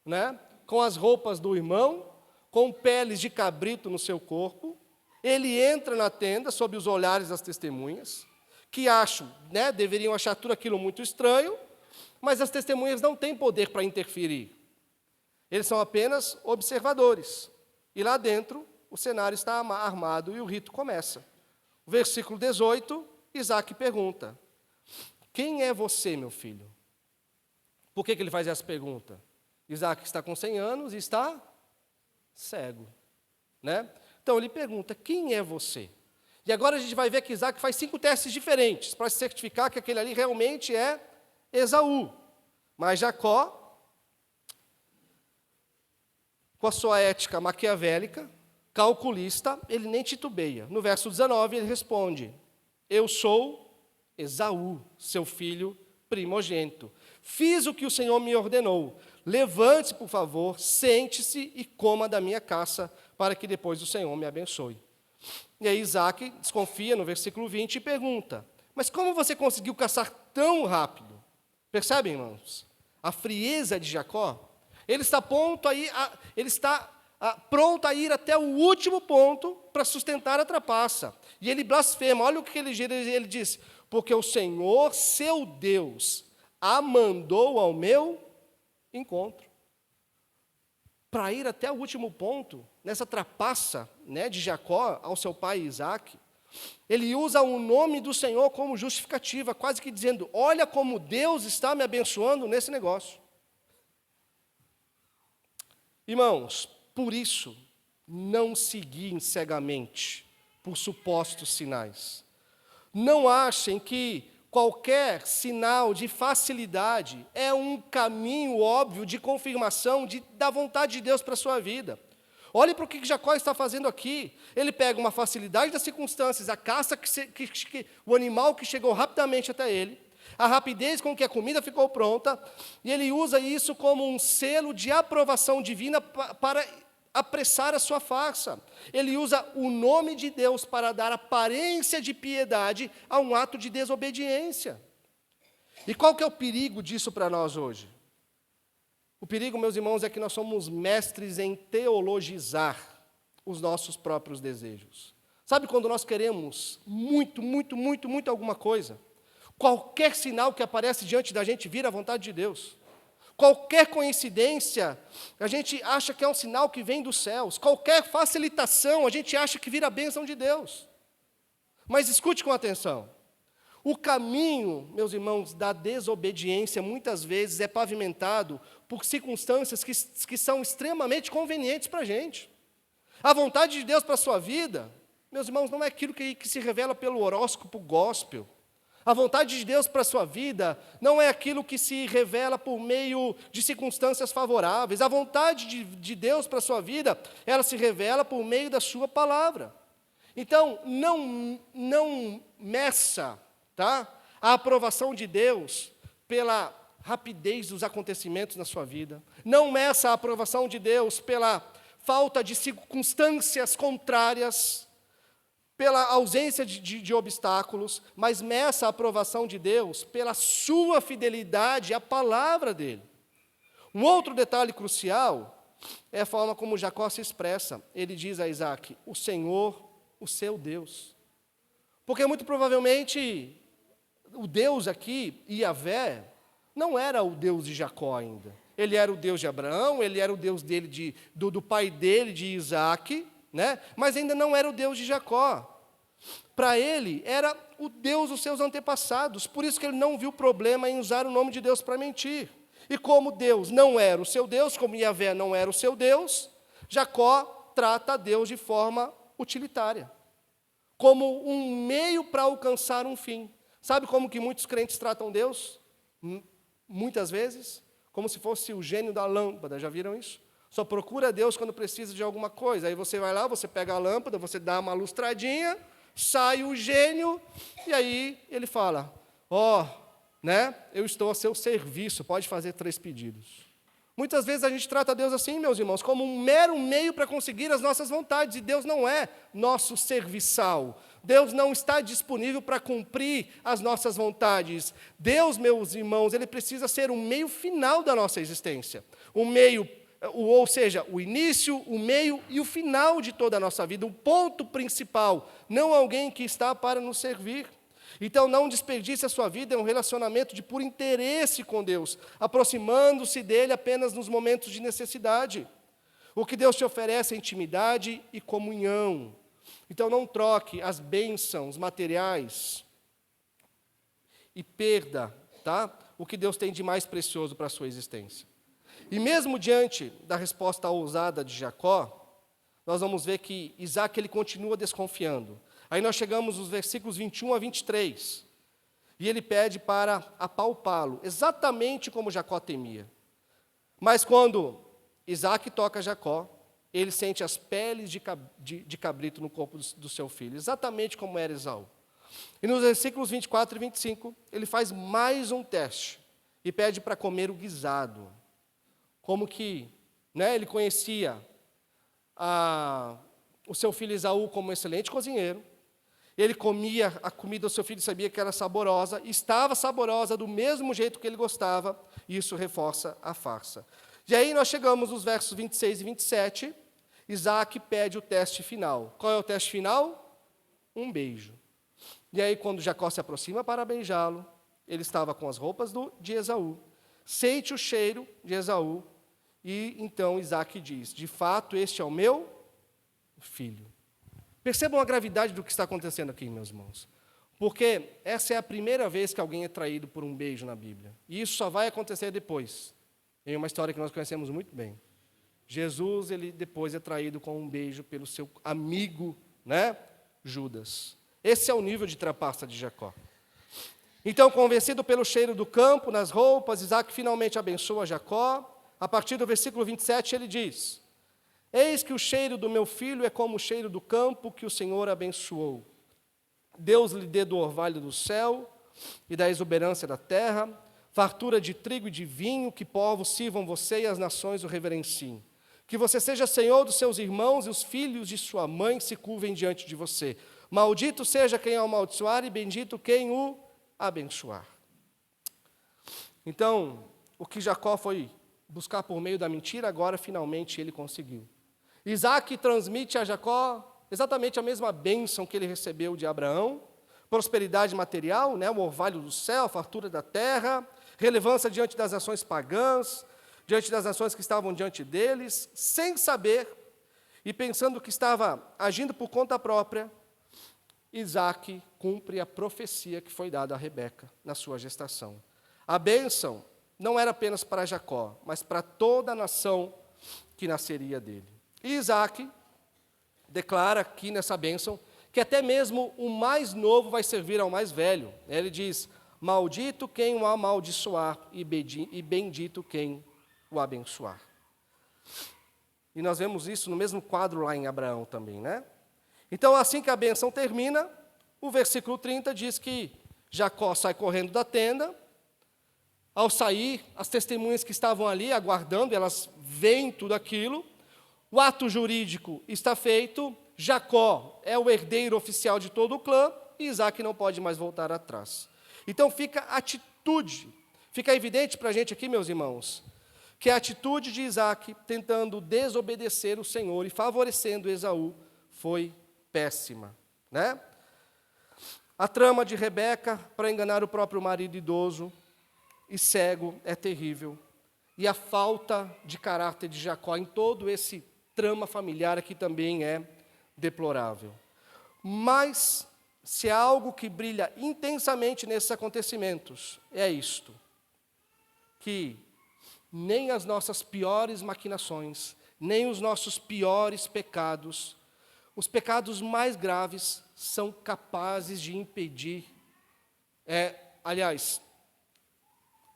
[SPEAKER 1] né? Com as roupas do irmão, com peles de cabrito no seu corpo. Ele entra na tenda, sob os olhares das testemunhas, que deveriam achar tudo aquilo muito estranho, mas as testemunhas não têm poder para interferir. Eles são apenas observadores. E lá dentro, o cenário está armado e o rito começa. Versículo 18, Isaac pergunta: quem é você, meu filho? Por que ele faz essa pergunta? Isaac está com 100 anos e está cego, né? Então ele pergunta, quem é você? E agora a gente vai ver que Isaac faz 5 testes diferentes para se certificar que aquele ali realmente é Esaú. Mas Jacó, com a sua ética maquiavélica, calculista, ele nem titubeia. No verso 19 ele responde, eu sou Esaú, seu filho primogênito. Fiz o que o Senhor me ordenou. Levante-se, por favor, sente-se e coma da minha caça, para que depois o Senhor me abençoe. E aí Isaac desconfia no versículo 20 e pergunta, mas como você conseguiu caçar tão rápido? Percebem, irmãos? A frieza de Jacó. Ele está pronto a ir até o último ponto para sustentar a trapaça. E ele blasfema. Olha o que ele diz. Porque o Senhor, seu Deus, a mandou ao meu encontro. Para ir até o último ponto, nessa trapaça, né, de Jacó ao seu pai Isaac, ele usa o nome do Senhor como justificativa, quase que dizendo, olha como Deus está me abençoando nesse negócio. Irmãos, por isso, não seguem cegamente por supostos sinais. Não achem que qualquer sinal de facilidade é um caminho óbvio de confirmação da vontade de Deus para a sua vida. Olhe para o que Jacó está fazendo aqui. Ele pega uma facilidade das circunstâncias, a caça, o animal que chegou rapidamente até ele, a rapidez com que a comida ficou pronta, e ele usa isso como um selo de aprovação divina para apressar a sua farsa. Ele usa o nome de Deus para dar aparência de piedade a um ato de desobediência. E qual que é o perigo disso para nós hoje? O perigo, meus irmãos, é que nós somos mestres em teologizar os nossos próprios desejos. Sabe quando nós queremos muito alguma coisa? Qualquer sinal que aparece diante da gente vira a vontade de Deus. Qualquer coincidência, a gente acha que é um sinal que vem dos céus. Qualquer facilitação, a gente acha que vira a bênção de Deus. Mas escute com atenção. O caminho, meus irmãos, da desobediência, muitas vezes é pavimentado por circunstâncias que são extremamente convenientes para a gente. A vontade de Deus para a sua vida, meus irmãos, não é aquilo que se revela pelo horóscopo gospel. A vontade de Deus para a sua vida não é aquilo que se revela por meio de circunstâncias favoráveis. A vontade de Deus para a sua vida, ela se revela por meio da sua palavra. Então, não meça, tá, a aprovação de Deus pela rapidez dos acontecimentos na sua vida. Não meça a aprovação de Deus pela falta de circunstâncias contrárias, pela ausência de obstáculos, mas meça a aprovação de Deus pela sua fidelidade à palavra dele. Um outro detalhe crucial é a forma como Jacó se expressa. Ele diz a Isaac, o Senhor, o seu Deus. Porque muito provavelmente o Deus aqui, Iavé, não era o Deus de Jacó ainda. Ele era o Deus de Abraão, ele era o Deus dele, do pai dele, de Isaac, né? Mas ainda não era o Deus de Jacó. Para ele, era o Deus dos seus antepassados. Por isso que ele não viu problema em usar o nome de Deus para mentir. E como Deus não era o seu Deus, como Iavé não era o seu Deus, Jacó trata a Deus de forma utilitária, como um meio para alcançar um fim. Sabe como que muitos crentes tratam Deus? Muitas vezes, como se fosse o gênio da lâmpada. Já viram isso? Só procura Deus quando precisa de alguma coisa. Aí você vai lá, você pega a lâmpada, você dá uma lustradinha, sai o gênio, e aí ele fala, né, eu estou a seu serviço, pode fazer 3 pedidos. Muitas vezes a gente trata Deus assim, meus irmãos, como um mero meio para conseguir as nossas vontades, e Deus não é nosso serviçal. Deus não está disponível para cumprir as nossas vontades. Deus, meus irmãos, ele precisa ser o meio final da nossa existência. Ou seja, o início, o meio e o final de toda a nossa vida, o ponto principal, não alguém que está para nos servir. Então, não desperdice a sua vida em um relacionamento de puro interesse com Deus, aproximando-se dele apenas nos momentos de necessidade. O que Deus te oferece é intimidade e comunhão. Então, não troque as bênçãos materiais e perda, tá? O que Deus tem de mais precioso para a sua existência. E mesmo diante da resposta ousada de Jacó, nós vamos ver que Isaac ele continua desconfiando. Aí nós chegamos nos versículos 21 a 23, e ele pede para apalpá-lo, exatamente como Jacó temia. Mas quando Isaac toca Jacó, ele sente as peles de cabrito no corpo do seu filho, exatamente como era Esaú. E nos versículos 24 e 25, ele faz mais um teste e pede para comer o guisado. Como que ele conhecia o seu filho Esaú como um excelente cozinheiro, ele comia a comida do seu filho e sabia que era saborosa, estava saborosa do mesmo jeito que ele gostava, e isso reforça a farsa. E aí nós chegamos nos versos 26 e 27, Isaac pede o teste final. Qual é o teste final? Um beijo. E aí quando Jacó se aproxima para beijá-lo, ele estava com as roupas de Esaú, sente o cheiro de Esaú, e então Isaac diz, de fato este é o meu filho. Percebam a gravidade do que está acontecendo aqui, meus irmãos. Porque essa é a primeira vez que alguém é traído por um beijo na Bíblia. E isso só vai acontecer depois. Em uma história que nós conhecemos muito bem. Jesus, ele depois é traído com um beijo pelo seu amigo, Judas. Esse é o nível de trapaça de Jacó. Então, convencido pelo cheiro do campo, nas roupas, Isaac finalmente abençoa Jacó. A partir do versículo 27, ele diz, eis que o cheiro do meu filho é como o cheiro do campo que o Senhor abençoou. Deus lhe dê do orvalho do céu e da exuberância da terra, fartura de trigo e de vinho, que povos sirvam você e as nações o reverenciem. Que você seja senhor dos seus irmãos e os filhos de sua mãe se curvem diante de você. Maldito seja quem o amaldiçoar e bendito quem o abençoar. Então, o que Jacó foi buscar por meio da mentira, agora finalmente ele conseguiu. Isaac transmite a Jacó exatamente a mesma bênção que ele recebeu de Abraão, prosperidade material, o orvalho do céu, a fartura da terra, relevância diante das nações pagãs, diante das nações que estavam diante deles, sem saber e pensando que estava agindo por conta própria, Isaac cumpre a profecia que foi dada a Rebeca na sua gestação. A bênção não era apenas para Jacó, mas para toda a nação que nasceria dele. E Isaac declara aqui nessa bênção que até mesmo o mais novo vai servir ao mais velho. Ele diz, maldito quem o amaldiçoar e bendito quem o abençoar. E nós vemos isso no mesmo quadro lá em Abraão também, Então, assim que a bênção termina, o versículo 30 diz que Jacó sai correndo da tenda. Ao sair, as testemunhas que estavam ali aguardando, elas veem tudo aquilo. O ato jurídico está feito. Jacó é o herdeiro oficial de todo o clã e Isaac não pode mais voltar atrás. Então fica a atitude, fica evidente para a gente aqui, meus irmãos, que a atitude de Isaac tentando desobedecer o Senhor e favorecendo Esaú foi péssima, A trama de Rebeca para enganar o próprio marido idoso e cego é terrível. E a falta de caráter de Jacó em todo esse trama familiar aqui também é deplorável. Mas, se há algo que brilha intensamente nesses acontecimentos, é isto, que nem as nossas piores maquinações, nem os nossos piores pecados, os pecados mais graves, são capazes de impedir,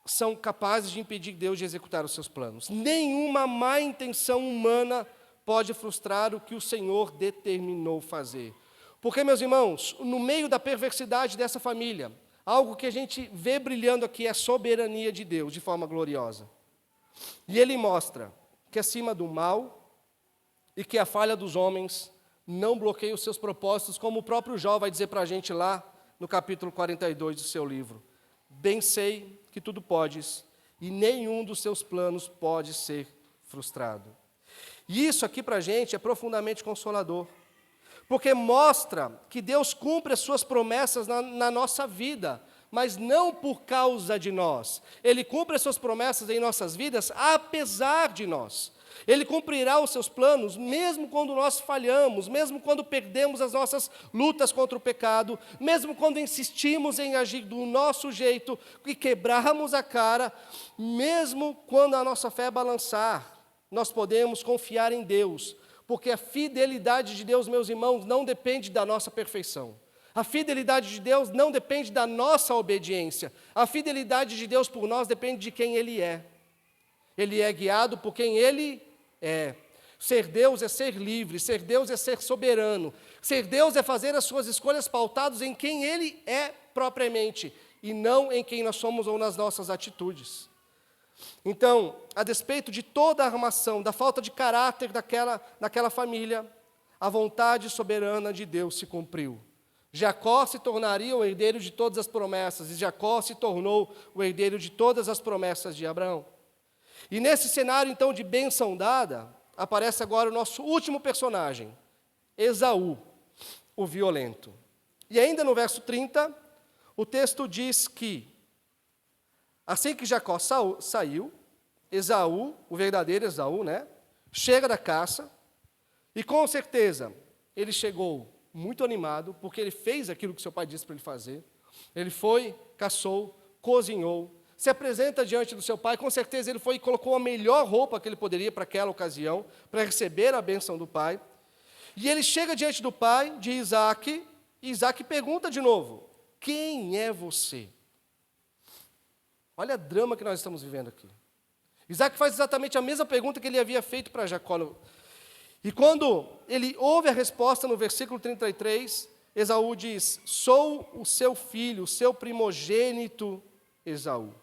[SPEAKER 1] são capazes de impedir Deus de executar os seus planos. Nenhuma má intenção humana pode frustrar o que o Senhor determinou fazer. Porque, meus irmãos, no meio da perversidade dessa família, algo que a gente vê brilhando aqui é a soberania de Deus, de forma gloriosa. E Ele mostra que acima do mal e que a falha dos homens não bloqueia os seus propósitos, como o próprio Jó vai dizer para a gente lá no capítulo 42 do seu livro. Bem sei que tudo podes, e nenhum dos seus planos pode ser frustrado. E isso aqui para a gente é profundamente consolador, porque mostra que Deus cumpre as suas promessas na nossa vida, mas não por causa de nós. Ele cumpre as suas promessas em nossas vidas, apesar de nós. Ele cumprirá os seus planos, mesmo quando nós falhamos, mesmo quando perdemos as nossas lutas contra o pecado, mesmo quando insistimos em agir do nosso jeito e quebrarmos a cara, mesmo quando a nossa fé balançar, nós podemos confiar em Deus, porque a fidelidade de Deus, meus irmãos, não depende da nossa perfeição. A fidelidade de Deus não depende da nossa obediência. A fidelidade de Deus por nós depende de quem Ele é. Ele é guiado por quem Ele é. Ser Deus é ser livre, ser Deus é ser soberano. Ser Deus é fazer as suas escolhas pautadas em quem Ele é propriamente, e não em quem nós somos ou nas nossas atitudes. Então, a despeito de toda a armação, da falta de caráter daquela família, a vontade soberana de Deus se cumpriu. Jacó se tornaria o herdeiro de todas as promessas, e Jacó se tornou o herdeiro de todas as promessas de Abraão. E nesse cenário, então, de bênção dada, aparece agora o nosso último personagem, Esaú, o violento. E ainda no verso 30, o texto diz que, assim que Jacó saiu, Esaú, o verdadeiro Esaú, chega da caça, e com certeza ele chegou muito animado, porque ele fez aquilo que seu pai disse para ele fazer. Ele foi, caçou, cozinhou, se apresenta diante do seu pai, com certeza ele foi e colocou a melhor roupa que ele poderia para aquela ocasião, para receber a bênção do pai. E ele chega diante do pai, de Isaac, e Isaac pergunta de novo, quem é você? Olha o drama que nós estamos vivendo aqui. Isaac faz exatamente a mesma pergunta que ele havia feito para Jacó. E quando ele ouve a resposta no versículo 33, Esaú diz, sou o seu filho, o seu primogênito Esaú.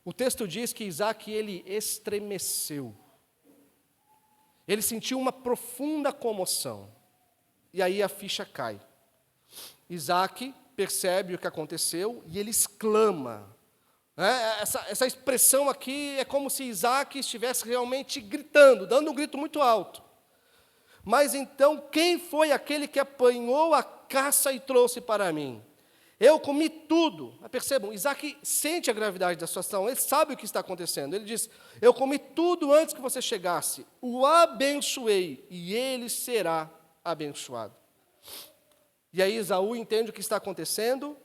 [SPEAKER 1] O texto diz que Isaac, ele estremeceu. Ele sentiu uma profunda comoção. E aí a ficha cai. Isaac percebe o que aconteceu e ele exclama. Essa expressão aqui é como se Isaac estivesse realmente gritando, dando um grito muito alto. Mas então, quem foi aquele que apanhou a caça e trouxe para mim? Eu comi tudo. Percebam, Isaac sente a gravidade da situação, ele sabe o que está acontecendo. Ele diz, eu comi tudo antes que você chegasse, o abençoei, e ele será abençoado. E aí Esaú entende o que está acontecendo,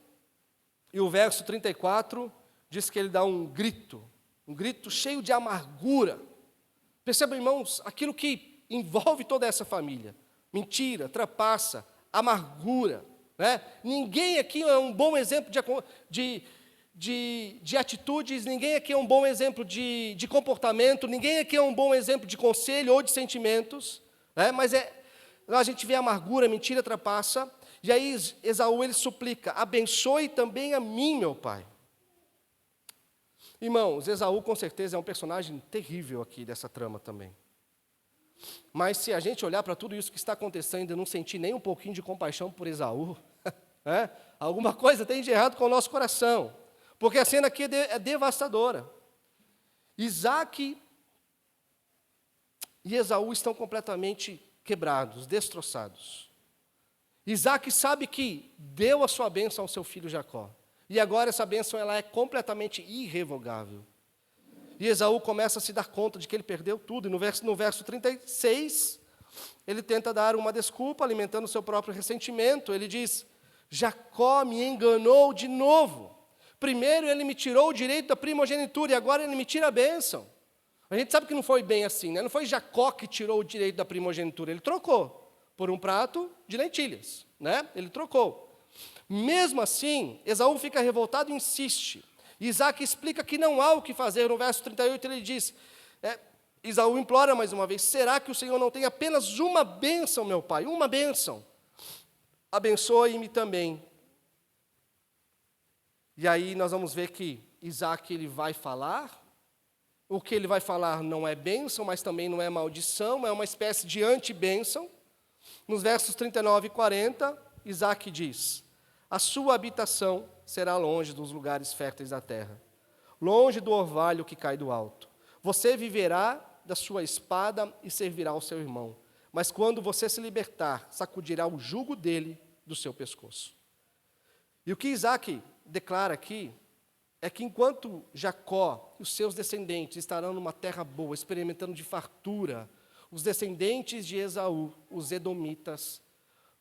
[SPEAKER 1] e o verso 34 diz que ele dá um grito cheio de amargura. Percebam, irmãos, aquilo que envolve toda essa família. Mentira, trapaça, amargura. Ninguém aqui é um bom exemplo de atitudes, ninguém aqui é um bom exemplo de comportamento, ninguém aqui é um bom exemplo de conselho ou de sentimentos. Mas a gente vê amargura, mentira, trapaça. E aí Esaú, ele suplica, abençoe também a mim, meu pai. Irmãos, Esaú com certeza é um personagem terrível aqui dessa trama também. Mas se a gente olhar para tudo isso que está acontecendo e não sentir nem um pouquinho de compaixão por Esaú, alguma coisa tem de errado com o nosso coração, porque a cena aqui é devastadora. Isaac e Esaú estão completamente quebrados, destroçados. Isaac sabe que deu a sua bênção ao seu filho Jacó, e agora essa bênção ela é completamente irrevogável. E Esaú começa a se dar conta de que ele perdeu tudo. E no verso 36, ele tenta dar uma desculpa, alimentando o seu próprio ressentimento. Ele diz, Jacó me enganou de novo. Primeiro ele me tirou o direito da primogenitura, e agora ele me tira a bênção. A gente sabe que não foi bem assim, Não foi Jacó que tirou o direito da primogenitura, ele trocou por um prato de lentilhas, Ele trocou. Mesmo assim, Esaú fica revoltado e insiste. Isaac explica que não há o que fazer. No verso 38 ele diz, Esaú implora mais uma vez, será que o Senhor não tem apenas uma bênção, meu pai? Uma bênção. Abençoe-me também. E aí nós vamos ver que Isaac ele vai falar. O que ele vai falar não é bênção, mas também não é maldição, é uma espécie de anti-bênção. Nos versos 39 e 40, Isaac diz, a sua habitação será longe dos lugares férteis da terra, longe do orvalho que cai do alto. Você viverá da sua espada e servirá ao seu irmão, mas quando você se libertar, sacudirá o jugo dele do seu pescoço. E o que Isaac declara aqui é que enquanto Jacó e os seus descendentes estarão numa terra boa, experimentando de fartura, os descendentes de Esaú, os edomitas,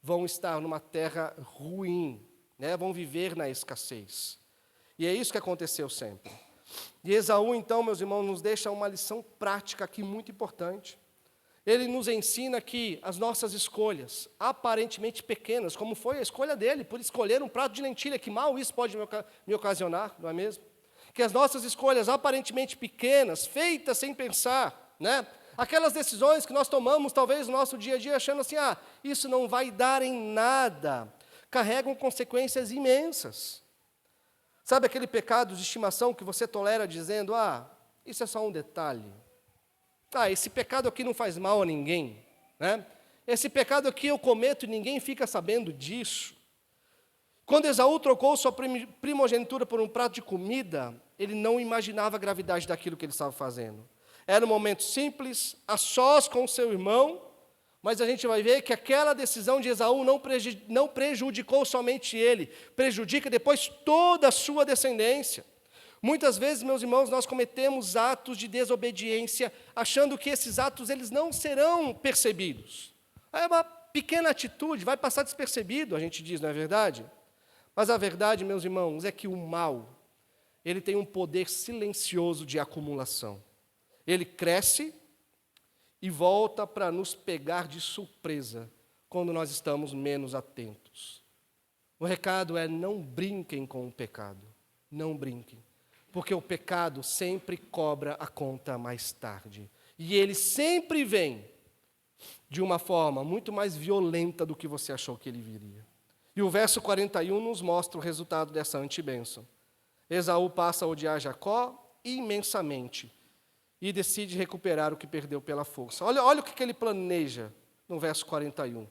[SPEAKER 1] vão estar numa terra ruim, né? Vão viver na escassez. E é isso que aconteceu sempre. E Esaú, então, meus irmãos, nos deixa uma lição prática aqui muito importante. Ele nos ensina que as nossas escolhas, aparentemente pequenas, como foi a escolha dele, por escolher um prato de lentilha, que mal isso pode me ocasionar, não é mesmo? Que as nossas escolhas aparentemente pequenas, feitas sem pensar, né? Aquelas decisões que nós tomamos, talvez, no nosso dia a dia, achando assim, isso não vai dar em nada, carregam consequências imensas. Sabe aquele pecado de estimação que você tolera dizendo, isso é só um detalhe. Esse pecado aqui não faz mal a ninguém, né? Esse pecado aqui eu cometo e ninguém fica sabendo disso. Quando Esaú trocou sua primogenitura por um prato de comida, ele não imaginava a gravidade daquilo que ele estava fazendo. Era um momento simples, a sós com seu irmão, mas a gente vai ver que aquela decisão de Esaú não prejudicou somente ele, prejudica depois toda a sua descendência. Muitas vezes, meus irmãos, nós cometemos atos de desobediência, achando que esses atos eles não serão percebidos. É uma pequena atitude, vai passar despercebido, a gente diz, não é verdade? Mas a verdade, meus irmãos, é que o mal, ele tem um poder silencioso de acumulação. Ele cresce e volta para nos pegar de surpresa, quando nós estamos menos atentos. O recado é: não brinquem com o pecado, não brinquem. Porque o pecado sempre cobra a conta mais tarde. E ele sempre vem de uma forma muito mais violenta do que você achou que ele viria. E o verso 41 nos mostra o resultado dessa antibênção. Esaú passa a odiar Jacó imensamente e decide recuperar o que perdeu pela força. Olha o que ele planeja no verso 41.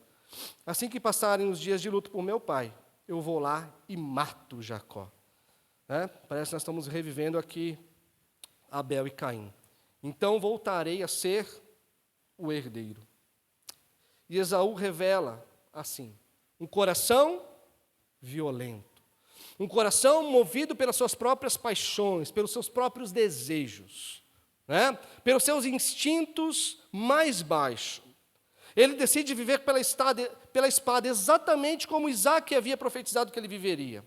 [SPEAKER 1] Assim que passarem os dias de luto por meu pai, eu vou lá e mato Jacó. Parece que nós estamos revivendo aqui Abel e Caim. Então voltarei a ser o herdeiro. E Esaú revela assim, um coração violento, um coração movido pelas suas próprias paixões, pelos seus próprios desejos, pelos seus instintos mais baixos. Ele decide viver pela espada, exatamente como Isaque havia profetizado que ele viveria.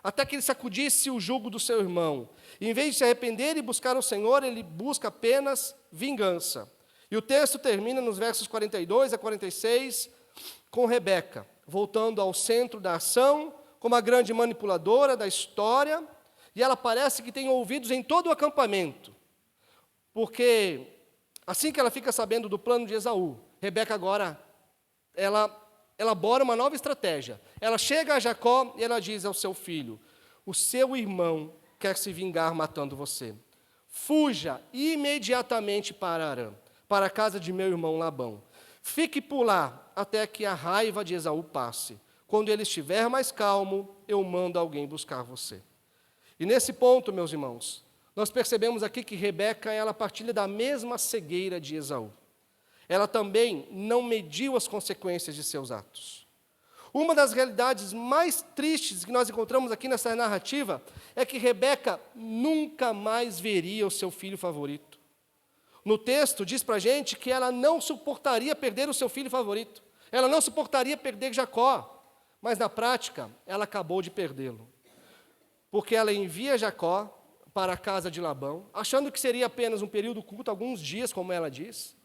[SPEAKER 1] Até que ele sacudisse o jugo do seu irmão. E, em vez de se arrepender e buscar o Senhor, ele busca apenas vingança. E o texto termina nos versos 42 a 46, com Rebeca, voltando ao centro da ação, como a grande manipuladora da história, e ela parece que tem ouvidos em todo o acampamento, porque, assim que ela fica sabendo do plano de Esaú, Rebeca agora, ela elabora uma nova estratégia. Ela chega a Jacó e ela diz ao seu filho: o seu irmão quer se vingar matando você. Fuja imediatamente para Arã, para a casa de meu irmão Labão. Fique por lá até que a raiva de Esaú passe. Quando ele estiver mais calmo, eu mando alguém buscar você. E nesse ponto, meus irmãos, nós percebemos aqui que Rebeca, ela partilha da mesma cegueira de Esaú. Ela também não mediu as consequências de seus atos. Uma das realidades mais tristes que nós encontramos aqui nessa narrativa é que Rebeca nunca mais veria o seu filho favorito. No texto diz para a gente que ela não suportaria perder o seu filho favorito. Ela não suportaria perder Jacó, mas na prática ela acabou de perdê-lo. Porque ela envia Jacó para a casa de Labão, achando que seria apenas um período curto, alguns dias, como ela diz,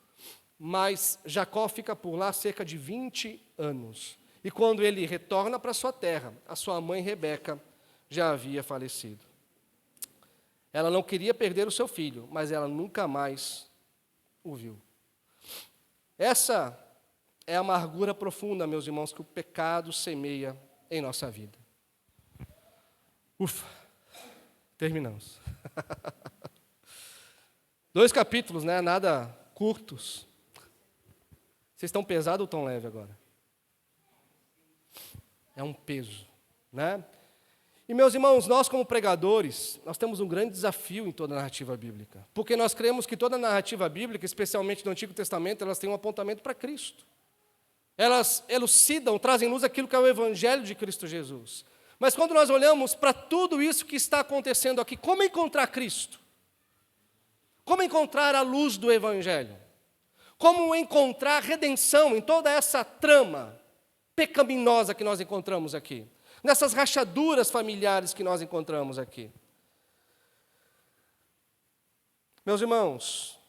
[SPEAKER 1] mas Jacó fica por lá cerca de 20 anos. E quando ele retorna para sua terra, a sua mãe Rebeca já havia falecido. Ela não queria perder o seu filho, mas ela nunca mais o viu. Essa é a amargura profunda, meus irmãos, que o pecado semeia em nossa vida. Ufa, terminamos. 2 capítulos, nada curtos. Vocês estão pesados ou estão leve agora? É um peso, E, meus irmãos, nós como pregadores, nós temos um grande desafio em toda a narrativa bíblica. Porque nós cremos que toda a narrativa bíblica, especialmente no Antigo Testamento, elas têm um apontamento para Cristo. Elas elucidam, trazem luz aquilo que é o Evangelho de Cristo Jesus. Mas quando nós olhamos para tudo isso que está acontecendo aqui, como encontrar Cristo? Como encontrar a luz do Evangelho? Como encontrar redenção em toda essa trama pecaminosa que nós encontramos aqui? Nessas rachaduras familiares que nós encontramos aqui? Meus irmãos,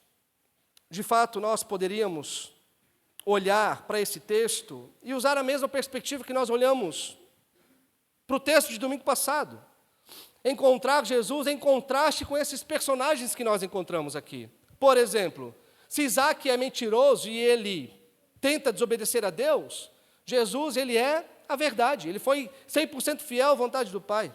[SPEAKER 1] de fato nós poderíamos olhar para esse texto e usar a mesma perspectiva que nós olhamos para o texto de domingo passado. Encontrar Jesus em contraste com esses personagens que nós encontramos aqui. Por exemplo, se Isaac é mentiroso e ele tenta desobedecer a Deus, Jesus, ele é a verdade, ele foi 100% fiel à vontade do Pai.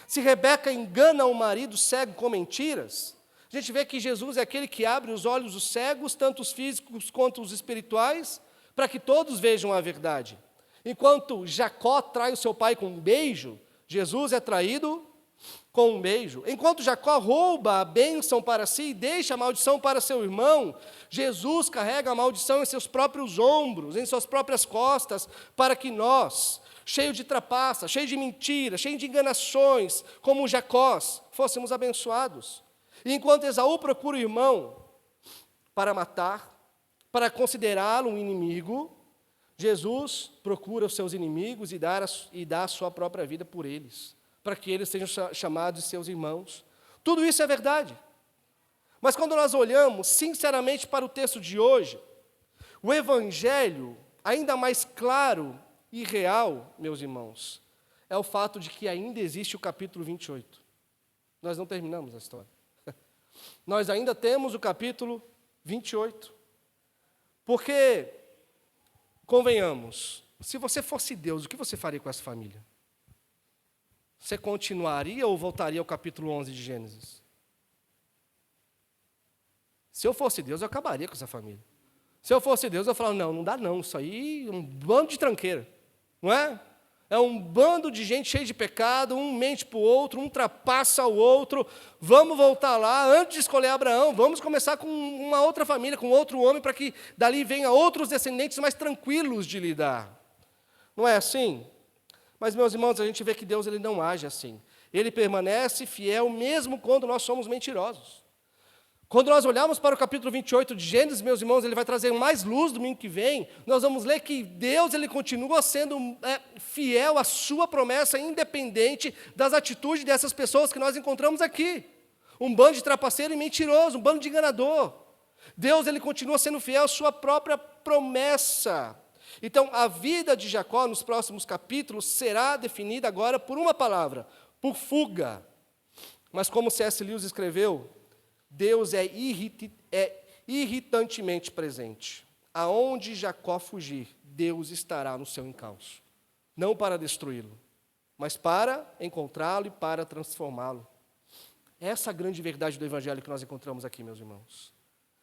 [SPEAKER 1] Se Rebeca engana o marido cego com mentiras, a gente vê que Jesus é aquele que abre os olhos dos cegos, tanto os físicos quanto os espirituais, para que todos vejam a verdade. Enquanto Jacó trai o seu pai com um beijo, Jesus é traído com um beijo. Enquanto Jacó rouba a bênção para si e deixa a maldição para seu irmão, Jesus carrega a maldição em seus próprios ombros, em suas próprias costas, para que nós, cheio de trapaça, cheio de mentiras, cheio de enganações, como Jacó, fôssemos abençoados. E enquanto Esaú procura o irmão para matar, para considerá-lo um inimigo, Jesus procura os seus inimigos e dá a sua própria vida por eles, para que eles sejam chamados de seus irmãos. Tudo isso é verdade. Mas quando nós olhamos sinceramente para o texto de hoje, o Evangelho, ainda mais claro e real, meus irmãos, é o fato de que ainda existe o capítulo 28. Nós não terminamos a história. Nós ainda temos o capítulo 28. Porque, convenhamos, se você fosse Deus, o que você faria com essa família? Você continuaria ou voltaria ao capítulo 11 de Gênesis? Se eu fosse Deus, eu acabaria com essa família. Se eu fosse Deus, eu falaria, não dá não, isso aí é um bando de tranqueira, não é? É um bando de gente cheia de pecado, um mente para o outro, um ultrapassa o outro. Vamos voltar lá, antes de escolher Abraão, vamos começar com uma outra família, com outro homem, para que dali venha outros descendentes mais tranquilos de lidar. Não é assim? Mas, meus irmãos, a gente vê que Deus ele não age assim. Ele permanece fiel mesmo quando nós somos mentirosos. Quando nós olharmos para o capítulo 28 de Gênesis, meus irmãos, ele vai trazer mais luz domingo que vem, nós vamos ler que Deus ele continua sendo fiel à sua promessa, independente das atitudes dessas pessoas que nós encontramos aqui. Um bando de trapaceiro e mentiroso, um bando de enganador. Deus ele continua sendo fiel à sua própria promessa. Então, a vida de Jacó, nos próximos capítulos, será definida agora por uma palavra, por fuga. Mas como C.S. Lewis escreveu, Deus é irritantemente presente. Aonde Jacó fugir, Deus estará no seu encalço. Não para destruí-lo, mas para encontrá-lo e para transformá-lo. Essa é a grande verdade do Evangelho que nós encontramos aqui, meus irmãos.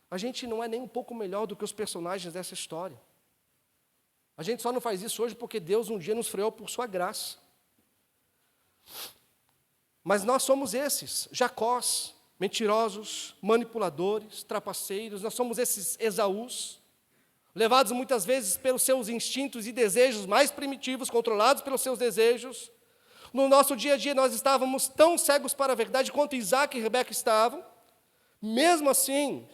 [SPEAKER 1] A gente não é nem um pouco melhor do que os personagens dessa história. A gente só não faz isso hoje porque Deus um dia nos freou por sua graça. Mas nós somos esses, Jacós, mentirosos, manipuladores, trapaceiros, nós somos esses Esaús, levados muitas vezes pelos seus instintos e desejos mais primitivos, controlados pelos seus desejos. No nosso dia a dia nós estávamos tão cegos para a verdade quanto Isaac e Rebeca estavam. Mesmo assim,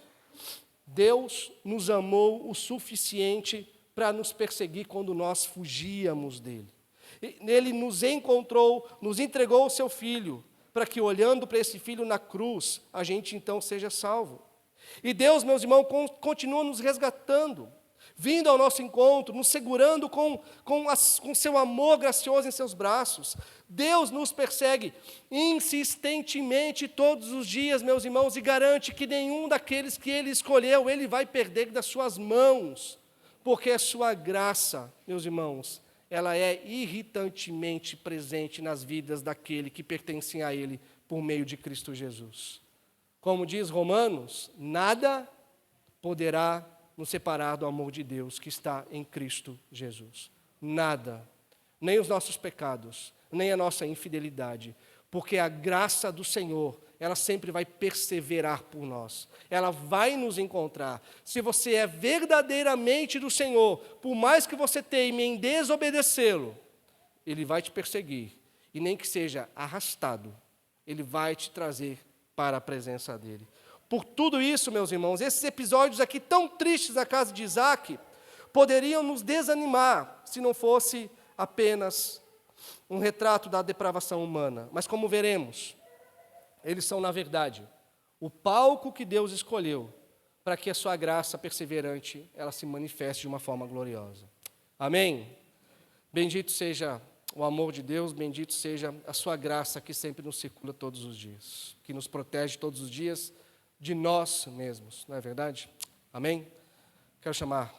[SPEAKER 1] Deus nos amou o suficiente para nos perseguir quando nós fugíamos dele. Ele nos encontrou, nos entregou o seu Filho, para que, olhando para esse Filho na cruz, a gente então seja salvo. E Deus, meus irmãos, continua nos resgatando, vindo ao nosso encontro, nos segurando com seu amor gracioso em seus braços. Deus nos persegue insistentemente todos os dias, meus irmãos, e garante que nenhum daqueles que Ele escolheu, Ele vai perder das suas mãos, porque a sua graça, meus irmãos, ela é irritantemente presente nas vidas daquele que pertencem a Ele por meio de Cristo Jesus. Como diz Romanos, nada poderá nos separar do amor de Deus que está em Cristo Jesus. Nada, nem os nossos pecados, nem a nossa infidelidade, porque a graça do Senhor, ela sempre vai perseverar por nós, ela vai nos encontrar. Se você é verdadeiramente do Senhor, por mais que você teime em desobedecê-lo, Ele vai te perseguir, e nem que seja arrastado, Ele vai te trazer para a presença dEle. Por tudo isso, meus irmãos, esses episódios aqui tão tristes da casa de Isaac poderiam nos desanimar se não fosse apenas um retrato da depravação humana. Mas como veremos, eles são, na verdade, o palco que Deus escolheu para que a sua graça perseverante ela se manifeste de uma forma gloriosa. Amém? Bendito seja o amor de Deus, bendito seja a sua graça que sempre nos circula todos os dias, que nos protege todos os dias de nós mesmos, não é verdade? Amém? Quero chamar